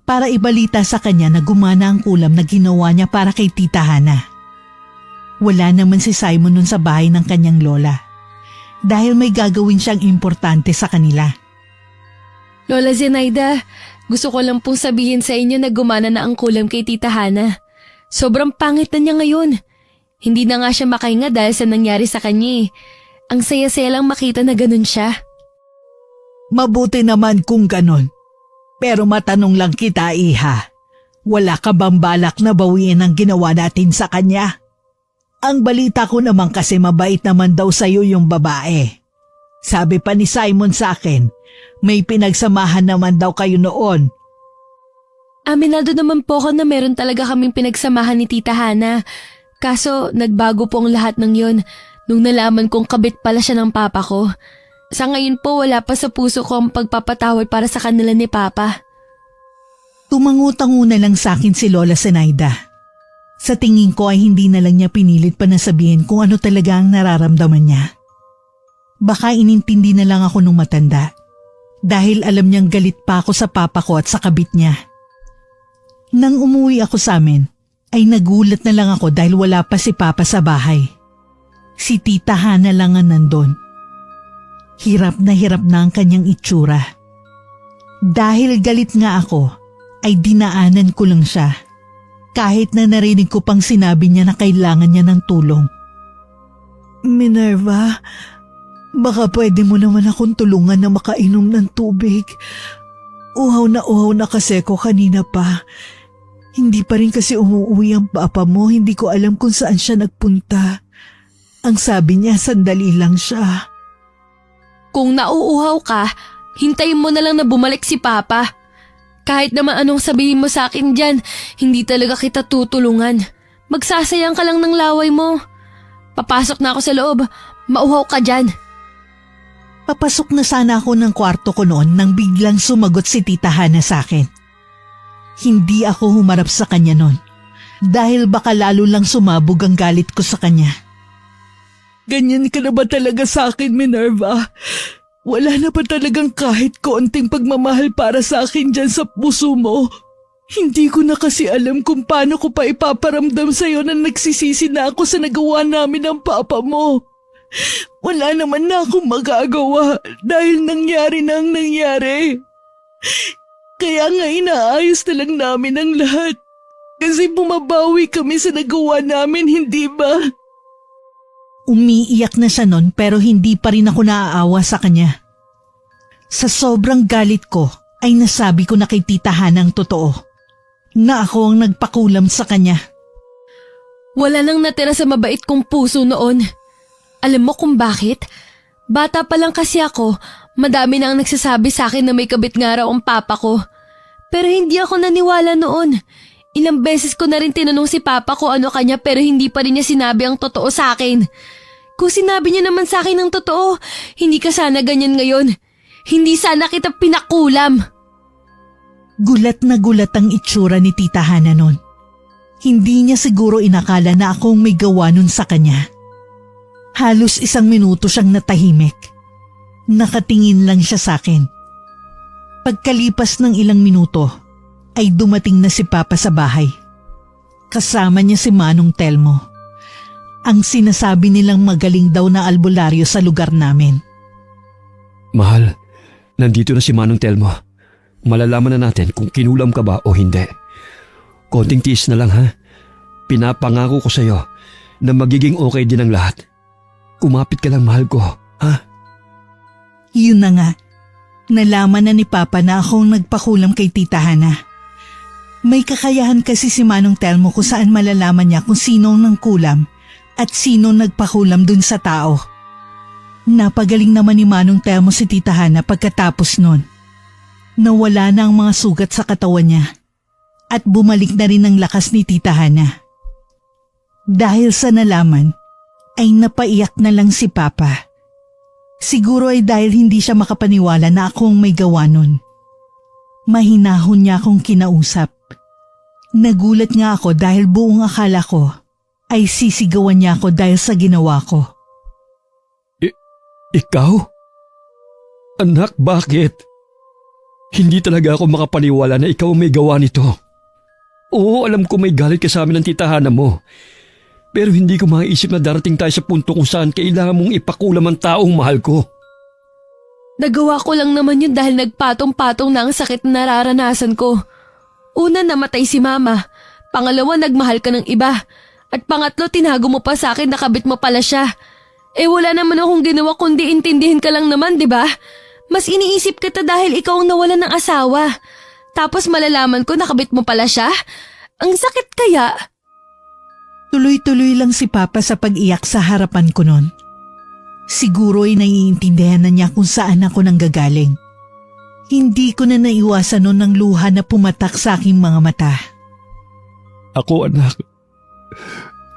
para ibalita sa kanya na gumana ang kulam na ginawa niya para kay Tita Hana. Wala naman si Simon nun sa bahay ng kanyang lola dahil may gagawin siyang importante sa kanila. Lola Zenaida, gusto ko lang pong sabihin sa inyo na gumana na ang kulam kay Tita Hana. Sobrang pangit na niya ngayon. Hindi na nga siya makahinga dahil sa nangyari sa kanya eh. Ang saya-saya lang makita na ganun siya. Mabuti naman kung ganun. Pero matanong lang kita, Iha. Wala ka bang balak na bawiin ang ginawa natin sa kanya? Ang balita ko naman kasi mabait naman daw sa'yo yung babae. Sabi pa ni Simon sa akin, may pinagsamahan naman daw kayo noon. Aminado naman po ako na meron talaga kaming pinagsamahan ni Tita Hana. Kaso nagbago po ang lahat ng yun nung nalaman kong kabit pala siya ng papa ko. Sa ngayon po wala pa sa puso ko ang pagpapatawad para sa kanila ni Papa. Tumangutango na lang sa akin si Lola Zenaida. Sa tingin ko ay hindi na lang niya pinilit pa na sabihin kung ano talaga ang nararamdaman niya. Baka inintindi na lang ako nung matanda dahil alam niyang galit pa ako sa papa ko at sa kabit niya. Nang umuwi ako sa amin, ay nagulat na lang ako dahil wala pa si Papa sa bahay. Si Tita Hana lang ang nandun. Hirap na ang kanyang itsura. Dahil galit nga ako, ay dinaanan ko lang siya. Kahit na narinig ko pang sinabi niya na kailangan niya ng tulong. Minerva, baka pwede mo naman akong tulungan na makainom ng tubig. Uhaw na kasi ko kanina pa. Hindi pa rin kasi umuwi ang papa mo, hindi ko alam kung saan siya nagpunta. Ang sabi niya, sandali lang siya. Kung nauuhaw ka, hintayin mo na lang na bumalik si Papa. Kahit naman anong sabihin mo sa akin dyan, hindi talaga kita tutulungan. Magsasayang ka lang ng laway mo. Papasok na ako sa loob, mauhaw ka dyan. Papasok na sana ako ng kwarto ko noon nang biglang sumagot si Tita Hana sa akin. Hindi ako humarap sa kanya noon dahil baka lalo lang sumabog ang galit ko sa kanya. Ganyan ka na ba talaga sa akin, Minerva? Wala na ba talagang kahit konting pagmamahal para sa akin dyan sa puso mo? Hindi ko na kasi alam kung paano ko pa ipaparamdam sa'yo na nagsisisi na ako sa nagawa namin ng papa mo. Wala naman na akong magagawa dahil nangyari na ang nangyari. Kaya nga inaayos na lang namin ang lahat. Kasi bumabawi kami sa nagawa namin, hindi ba? Umiiyak na siya nun pero hindi pa rin ako naaawa sa kanya. Sa sobrang galit ko ay nasabi ko na kay Tita Hana ang totoo. Na ako ang nagpakulam sa kanya. Wala nang natira sa mabait kong puso noon. Alam mo kung bakit? Bata pa lang kasi ako, madami na ang nagsasabi sa akin na may kabit nga raw ang papa ko. Pero hindi ako naniwala noon. Ilang beses ko na rin tinanong si papa ko ano kanya pero hindi pa rin niya sinabi ang totoo sa akin. Kung sinabi niya naman sa akin ang totoo, hindi ka sana ganyan ngayon. Hindi sana kita pinakulam. Gulat na gulat ang itsura ni Tita Hana noon. Hindi niya siguro inakala na akong may gawa nun sa kanya. Halos 1 minuto siyang natahimik. Nakatingin lang siya sa akin. Pagkalipas ng ilang minuto, ay dumating na si Papa sa bahay. Kasama niya si Manong Telmo. Ang sinasabi nilang magaling daw na albularyo sa lugar namin. Mahal, nandito na si Manong Telmo. Malalaman na natin kung kinulam ka ba o hindi. Konting tiis na lang ha. Pinapangako ko sa'yo na magiging okay din ang lahat. Kumapit ka lang mahal ko, ha? Yun na nga. Nalaman na ni Papa na akong nagpakulam kay Tita Hana. May kakayahan kasi si Manong Telmo kung saan malalaman niya kung sino ang nangkulam at sino nagpakulam dun sa tao. Napagaling naman ni Manong Telmo si Tita Hana pagkatapos nun. Nawala na ang mga sugat sa katawan niya at bumalik na rin ang lakas ni Tita Hana. Dahil sa nalaman, ay napaiyak na lang si Papa. Siguro ay dahil hindi siya makapaniwala na akong may gawa nun. Mahinahon niya akong kinausap. Nagulat nga ako dahil buong akala ko ay sisigawan niya ako dahil sa ginawa ko. Ikaw? Anak, bakit? Hindi talaga ako makapaniwala na ikaw may gawa nito. Oo, alam ko may galit ka sa amin ng Tita Hana mo. Pero hindi ko maiisip na darating tayo sa punto kung saan kailangan mong ipakulam ang taong mahal ko. Nagawa ko lang naman yun dahil nagpatong-patong na ang sakit na nararanasan ko. Una, namatay si Mama. Pangalawa, nagmahal ka ng iba. At pangatlo, tinago mo pa sa akin na kabit mo pala siya. Wala naman akong ginawa kundi intindihin ka lang naman, di ba? Mas iniisip kita dahil ikaw ang nawalan ng asawa. Tapos malalaman ko na kabit mo pala siya? Ang sakit kaya? Tuloy-tuloy lang si Papa sa pag-iyak sa harapan ko noon. Siguro ay naiintindihan na niya kung saan ako nanggagaling. Hindi ko na naiwasan noon ng luha na pumatak sa aking mga mata. Ako anak,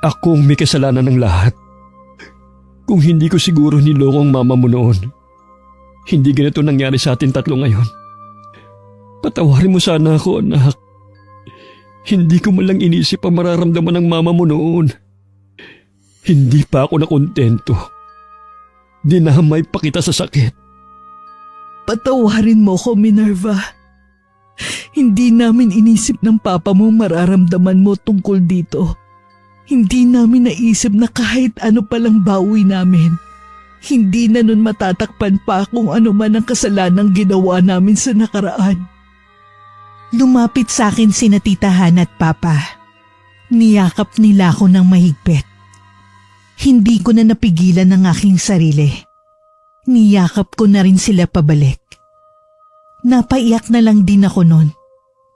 ako ang may kasalanan ng lahat. Kung hindi ko siguro niloko ang mama mo noon, hindi ganito nangyari sa atin tatlo ngayon. Patawarin mo sana ako anak. Hindi ko man lang inisip ang mararamdaman ng mama mo noon. Hindi pa ako nakontento. Dinamay pa kita sa sakit. Patawarin mo ko, Minerva. Hindi namin inisip ng papa mo mararamdaman mo tungkol dito. Hindi namin naisip na kahit ano palang bawi namin. Hindi na nun matatakpan pa kung ano man ang kasalanang ginawa namin sa nakaraan. Lumapit sa akin sina Tita Hana at Papa. Niyakap nila ako ng mahigpit. Hindi ko na napigilan ang aking sarili. Niyakap ko na rin sila pabalik. Napaiyak na lang din ako noon.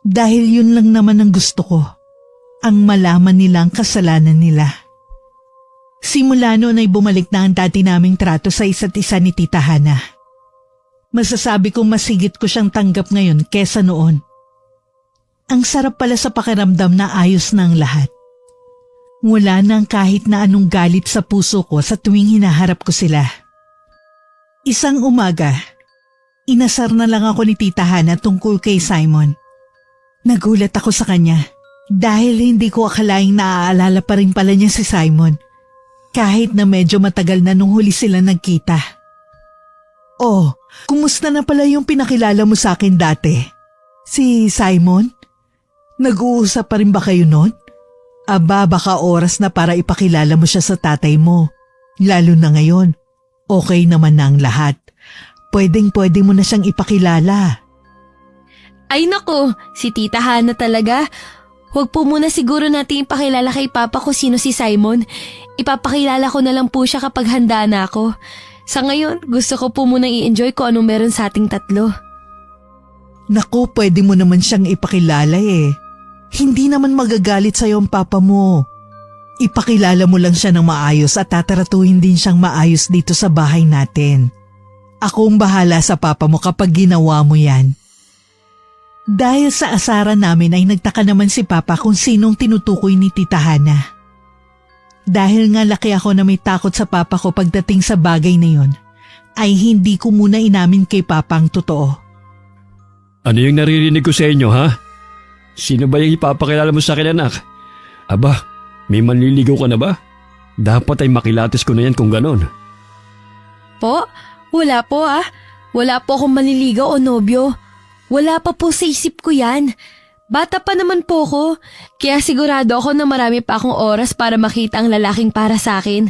Dahil yun lang naman ang gusto ko. Ang malaman nila ang kasalanan nila. Simula noon ay bumalik na ang dati naming trato sa isa't isa ni Tita Hana. Masasabi kong mas higit ko siyang tanggap ngayon kesa noon. Ang sarap pala sa pakiramdam na ayos na ang lahat. Wala nang kahit na anong galit sa puso ko sa tuwing hinaharap ko sila. Isang umaga, inasar na lang ako ni Tita Hana tungkol kay Simon. Nagulat ako sa kanya dahil hindi ko akalaing naaalala pa rin pala niya si Simon kahit na medyo matagal na nung huli sila nagkita. Oh, kumusta na pala yung pinakilala mo sa akin dati? Si Simon? Nag-uusap pa rin ba kayo noon? Aba, baka oras na para ipakilala mo siya sa tatay mo. Lalo na ngayon, okay naman na ang lahat. Pwedeng-pwede mo na siyang ipakilala. Ay nako, si Tita Hana talaga. Huwag po muna siguro natin ipakilala kay Papa kung sino si Simon. Ipapakilala ko na lang po siya kapag handa na ako. Sa ngayon, gusto ko po muna i-enjoy kung anong meron sa ating tatlo. Naku, pwede mo naman siyang ipakilala eh. Hindi naman magagalit sa'yo ang papa mo. Ipakilala mo lang siya ng maayos at tataratuhin din siyang maayos dito sa bahay natin. Ako ang bahala sa papa mo kapag ginawa mo yan. Dahil sa asaran namin ay nagtaka naman si Papa kung sinong tinutukoy ni Tita Hana. Dahil nga laki ako na may takot sa Papa ko pagdating sa bagay na yon, ay hindi ko muna inamin kay Papa ang totoo. Ano yung naririnig ko sa inyo, ha? Sino ba yung ipapakilala mo sa akin, anak? Aba, may manliligaw ka na ba? Dapat ay makilatis ko na yan kung ganon. Po? Wala po ah. Wala po akong manliligaw o nobyo. Wala pa po sa isip ko yan. Bata pa naman po ko. Kaya sigurado ako na marami pa akong oras para makita ang lalaking para sa akin.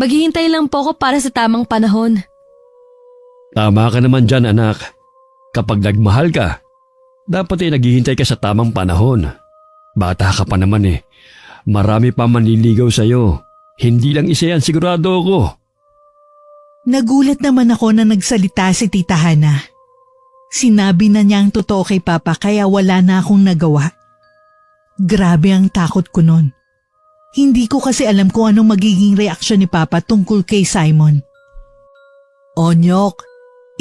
Maghihintay lang po ako para sa tamang panahon. Tama ka naman dyan, anak. Kapag nagmahal ka, dapat ay naghihintay ka sa tamang panahon. Bata ka pa naman eh. Marami pa manliligaw sa'yo. Hindi lang isa yan, sigurado ako. Nagulat naman ako na nagsalita si Tita Hana. Sinabi na niya ang totoo kay Papa kaya wala na akong nagawa. Grabe ang takot ko nun. Hindi ko kasi alam kung anong magiging reaksyon ni Papa tungkol kay Simon. Onyok,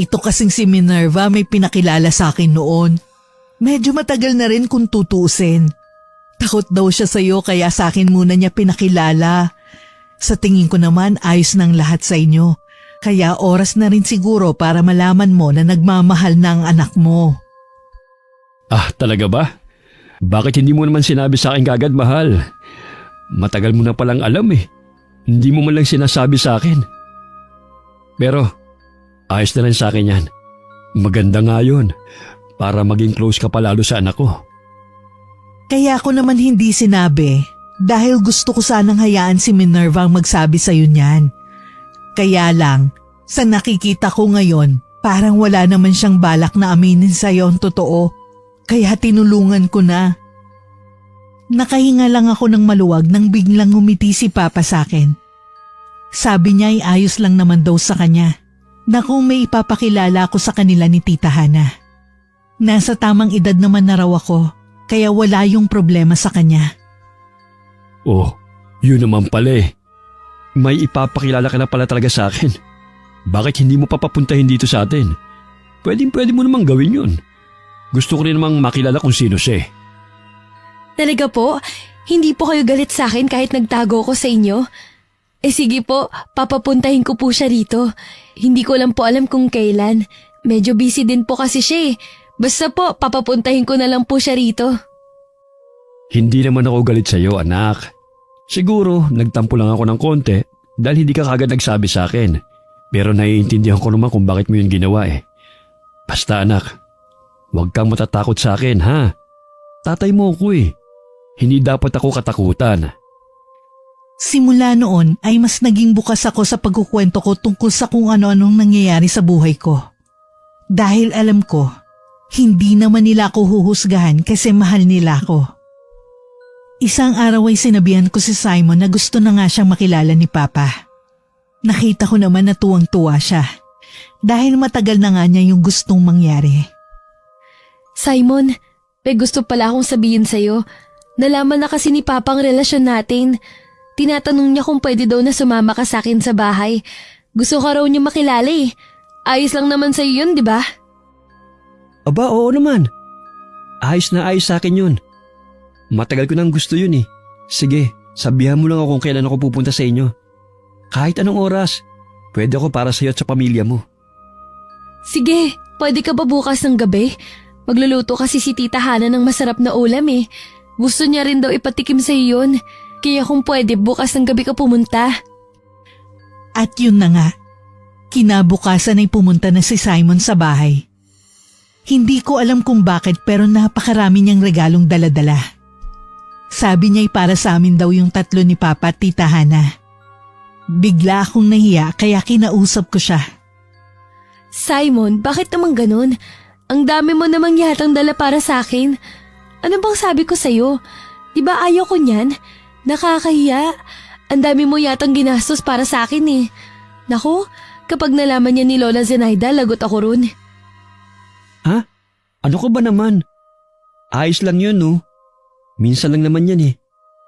ito kasing si Minerva may pinakilala sa akin noon. Medyo matagal na rin kung tutuusin. Takot daw siya sa'yo kaya sa akin muna niya pinakilala. Sa tingin ko naman ayos ng lahat sa inyo. Kaya oras na rin siguro para malaman mo na nagmamahal na ang anak mo. Ah, talaga ba? Bakit hindi mo naman sinabi sa akin kagad, mahal? Matagal mo na palang alam eh. Hindi mo man lang sinasabi sa akin. Pero, ayos na rin sa akin yan. Maganda nga yun, para maging close ka palalo sa anak ko. Kaya ako naman hindi sinabi dahil gusto ko sanang hayaan si Minerva ang magsabi sa'yo niyan. Kaya lang, sa nakikita ko ngayon, parang wala naman siyang balak na aminin sa'yo ang totoo. Kaya tinulungan ko na. Nakahinga lang ako ng maluwag nang biglang ngumiti si Papa sa akin. Sabi niya ay ayos lang naman daw sa kanya na kung may ipapakilala ako sa kanila ni Tita Hana. Nasa tamang edad naman na raw ako, kaya wala yung problema sa kanya. Oh, yun naman pala eh. May ipapakilala ka na pala talaga sa akin. Bakit hindi mo papapuntahin dito sa atin? Pwede mo namang gawin yun. Gusto ko rin namang makilala kung sino siya. Talaga po? Hindi po kayo galit sa akin kahit nagtago ko sa inyo? Eh sige po, papapuntahin ko po siya rito. Hindi ko lang po alam kung kailan. Medyo busy din po kasi siya eh. Basta po, papapuntahin ko na lang po siya rito. Hindi naman ako galit sa iyo, anak. Siguro, nagtampo lang ako ng konti dahil hindi ka kagad nagsabi sa akin. Pero naiintindihan ko naman kung bakit mo yun ginawa eh. Basta anak, huwag kang matatakot sa akin ha. Tatay mo ako eh. Hindi dapat ako katakutan. Simula noon ay mas naging bukas ako sa pagkukwento ko tungkol sa kung ano-anong nangyayari sa buhay ko. Dahil alam ko, hindi naman nila ako huhusgahan kasi mahal nila ako. Isang araw ay sinabihan ko si Simon na gusto na nga siyang makilala ni Papa. Nakita ko naman na tuwang-tuwa siya dahil matagal na nga niya yung gustong mangyari. Simon, may gusto pala akong sabihin sa'yo. Nalaman na kasi ni Papa ang relasyon natin. Tinatanong niya kung pwede daw na sumama ka sa akin sa bahay. Gusto ka raw niya makilala eh. Ayos lang naman sa'yo yun, di ba? Aba, oo naman. Ayos na ayos sa akin yun. Matagal ko nang gusto yun eh. Sige, sabihan mo lang ako kung kailan ako pupunta sa inyo. Kahit anong oras, pwede ako para sa iyo at sa pamilya mo. Sige, pwede ka ba bukas ng gabi? Magluluto kasi si Tita Hana ng masarap na ulam eh. Gusto niya rin daw ipatikim sa iyo yun. Kaya kung pwede, bukas ng gabi ka pumunta. At yun na nga, kinabukasan ay pumunta na si Simon sa bahay. Hindi ko alam kung bakit pero napakarami niyang regalong daladala. Sabi niya'y para sa amin daw yung tatlo ni Papa at Tita Hana. Bigla akong nahiya kaya kinausap ko siya. Simon, bakit naman ganun? Ang dami mo namang yatang dala para sa akin. Ano bang sabi ko sa'yo? Di ba ayaw ko niyan? Nakakahiya. Ang dami mo yatang ginastos para sa akin eh. Naku, kapag nalaman niya ni Lola Zenaida, lagot ako ron. Ha? Ano ka ba naman? Ayos lang yun, no? Minsan lang naman yan eh.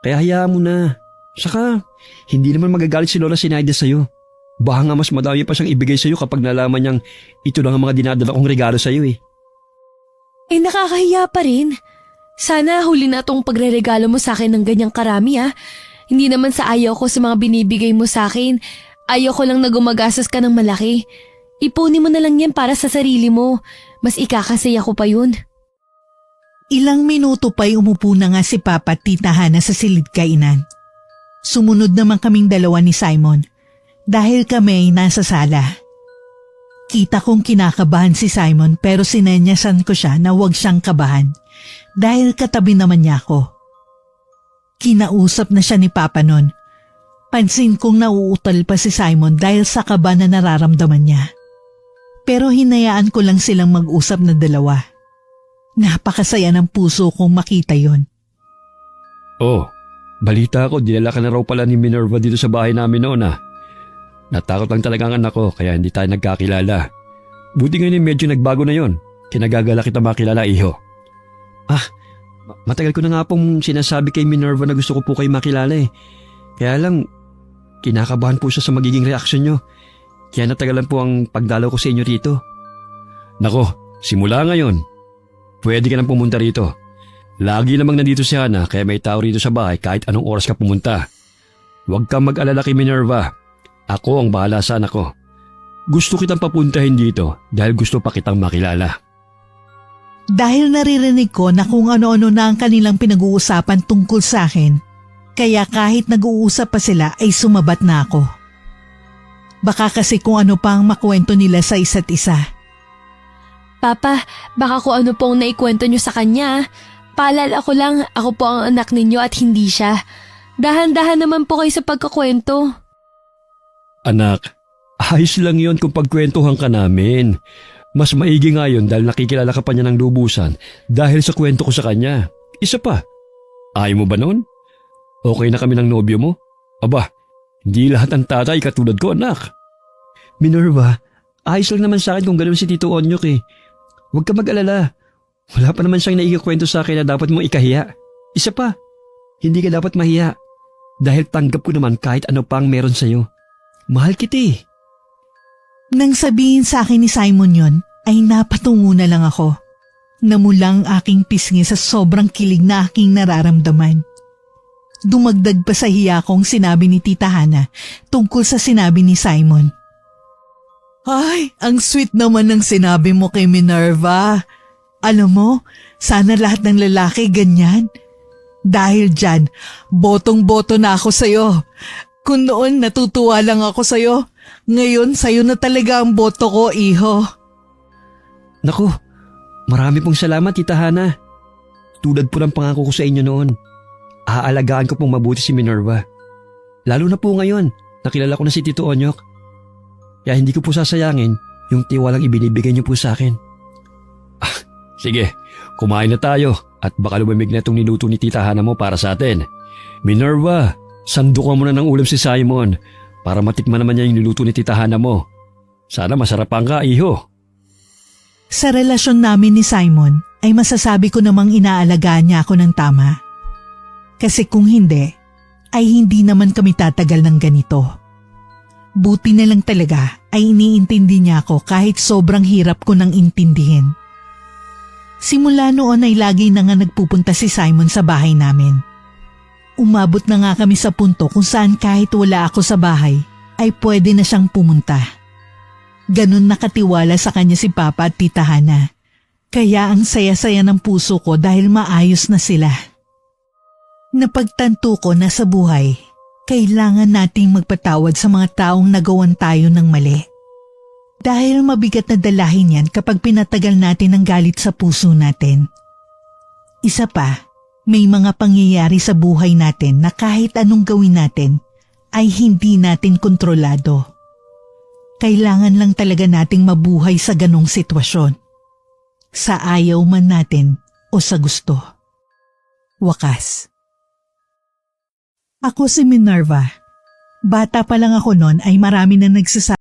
Kaya hayaan mo na. Saka, hindi naman magagalit si Lola Zenaida sa'yo. Baka nga mas madami pa siyang ibigay sa'yo kapag nalaman niyang ito lang ang mga dinadala kong regalo sa'yo eh. Eh nakakahiya pa rin. Sana huli na tong pagre-regalo mo sa akin ng ganyang karami ah. Hindi naman sa ayaw ko sa mga binibigay mo sa akin. Ayaw ko lang na gumagastos ka ng malaki. Ipunin mo na lang yan para sa sarili mo. Mas ikakasaya ko pa yun. Ilang minuto pa'y umupo na nga si Papa at Tita Hana sa silid kainan. Sumunod naman kaming dalawa ni Simon dahil kami ay nasa sala. Kita kong kinakabahan si Simon pero sinenyasan ko siya na huwag siyang kabahan dahil katabi naman niya ako. Kinausap na siya ni Papa nun. Pansin kong nauutal pa si Simon dahil sa kaba na nararamdaman niya. Pero hinayaan ko lang silang mag-usap na dalawa. Napakasaya ng puso kong makita yon. Oh, balita ko dinala ka na raw pala ni Minerva dito sa bahay namin noon ah. Natakot lang talaga ang anak ko kaya hindi tayo nagkakilala. Buti ngayon medyo nagbago na yon. Kinagagala kita makilala, iho. Ah, matagal ko na nga pong sinasabi kay Minerva na gusto ko po kayo makilala eh. Kaya lang, kinakabahan po siya sa magiging reaksyon nyo. Kaya natagalan po ang pagdalaw ko sa inyo rito. Nako, simula ngayon, pwede ka nang pumunta rito. Lagi namang nandito si Hana kaya may tao rito sa bahay kahit anong oras ka pumunta. Huwag kang mag-alala kay Minerva. Ako ang bahala sa anak ko. Gusto kitang papuntahin dito dahil gusto pa kitang makilala. Dahil naririnig ko na kung ano-ano na ang kanilang pinag-uusapan tungkol sa akin, kaya kahit nag-uusap pa sila ay sumabat na ako. Baka kasi kung ano pa ang makwento nila sa isa't isa. Papa, baka kung ano pong naikwento niyo sa kanya. Paalala ko lang, ako po ang anak ninyo at hindi siya. Dahan-dahan naman po kayo sa pagkakwento. Anak, ayos lang yon kung pagkwentuhan ka namin. Mas maigi nga yun dahil nakikilala ka pa niya ng lubusan dahil sa kwento ko sa kanya. Isa pa, ayaw mo ba noon? Okay na kami ng nobyo mo? Aba, hindi lahat ng tatay katulad ko, anak. Minerva, ayos lang naman sa akin kung gano'n si Tito Onyok eh. Huwag ka mag-alala. Wala pa naman siyang naikikwento sa akin na dapat mong ikahiya. Isa pa, hindi ka dapat mahiya. Dahil tanggap ko naman kahit ano pang meron sa'yo. Mahal kita eh. Nang sabihin sa akin ni Simon yon, ay napatungo na lang ako. Namulang aking pisngi sa sobrang kilig na aking nararamdaman. Dumagdag pa sa hiya kong sinabi ni Tita Hana tungkol sa sinabi ni Simon. Ay, ang sweet naman ng sinabi mo kay Minerva. Alam mo, sana lahat ng lalaki ganyan. Dahil dyan, botong-boto na ako sa'yo. Kung noon natutuwa lang ako sa'yo, ngayon sa'yo na talaga ang boto ko, iho. Naku, marami pong salamat, Tita Hana. Tulad po ng pangako ko sa inyo noon. Aalagaan ko pong mabuti si Minerva. Lalo na po ngayon, nakilala ko na si Tito Onyok. Kaya hindi ko po sasayangin yung tiwalang ibinibigay niyo po sa akin. Sige, kumain na tayo at baka lumamig na itong niluto ni Tita Hana mo para sa atin. Minerva, sandukan mo na ng ulam si Simon para matikman naman niya yung niluto ni Tita Hana mo. Sana masarapan ka, iho. Sa relasyon namin ni Simon ay masasabi ko namang inaalagaan niya ako ng tama. Kasi kung hindi, ay hindi naman kami tatagal ng ganito. Buti na lang talaga ay iniintindi niya ako kahit sobrang hirap ko nang intindihin. Simula noon ay lagi na nga nagpupunta si Simon sa bahay namin. Umabot na nga kami sa punto kung saan kahit wala ako sa bahay ay pwede na siyang pumunta. Ganun nakatiwala sa kanya si Papa at Tita Hana. Kaya ang saya-saya ng puso ko dahil maayos na sila. Napagtanto ko na sa buhay, kailangan nating magpatawad sa mga taong nagawan tayo ng mali. Dahil mabigat na dalahin yan kapag pinatagal natin ang galit sa puso natin. Isa pa, may mga pangyayari sa buhay natin na kahit anong gawin natin, ay hindi natin kontrolado. Kailangan lang talaga nating mabuhay sa ganong sitwasyon. Sa ayaw man natin o sa gusto. Wakas. Ako si Minerva. Bata pa lang ako noon ay marami na nagsasabi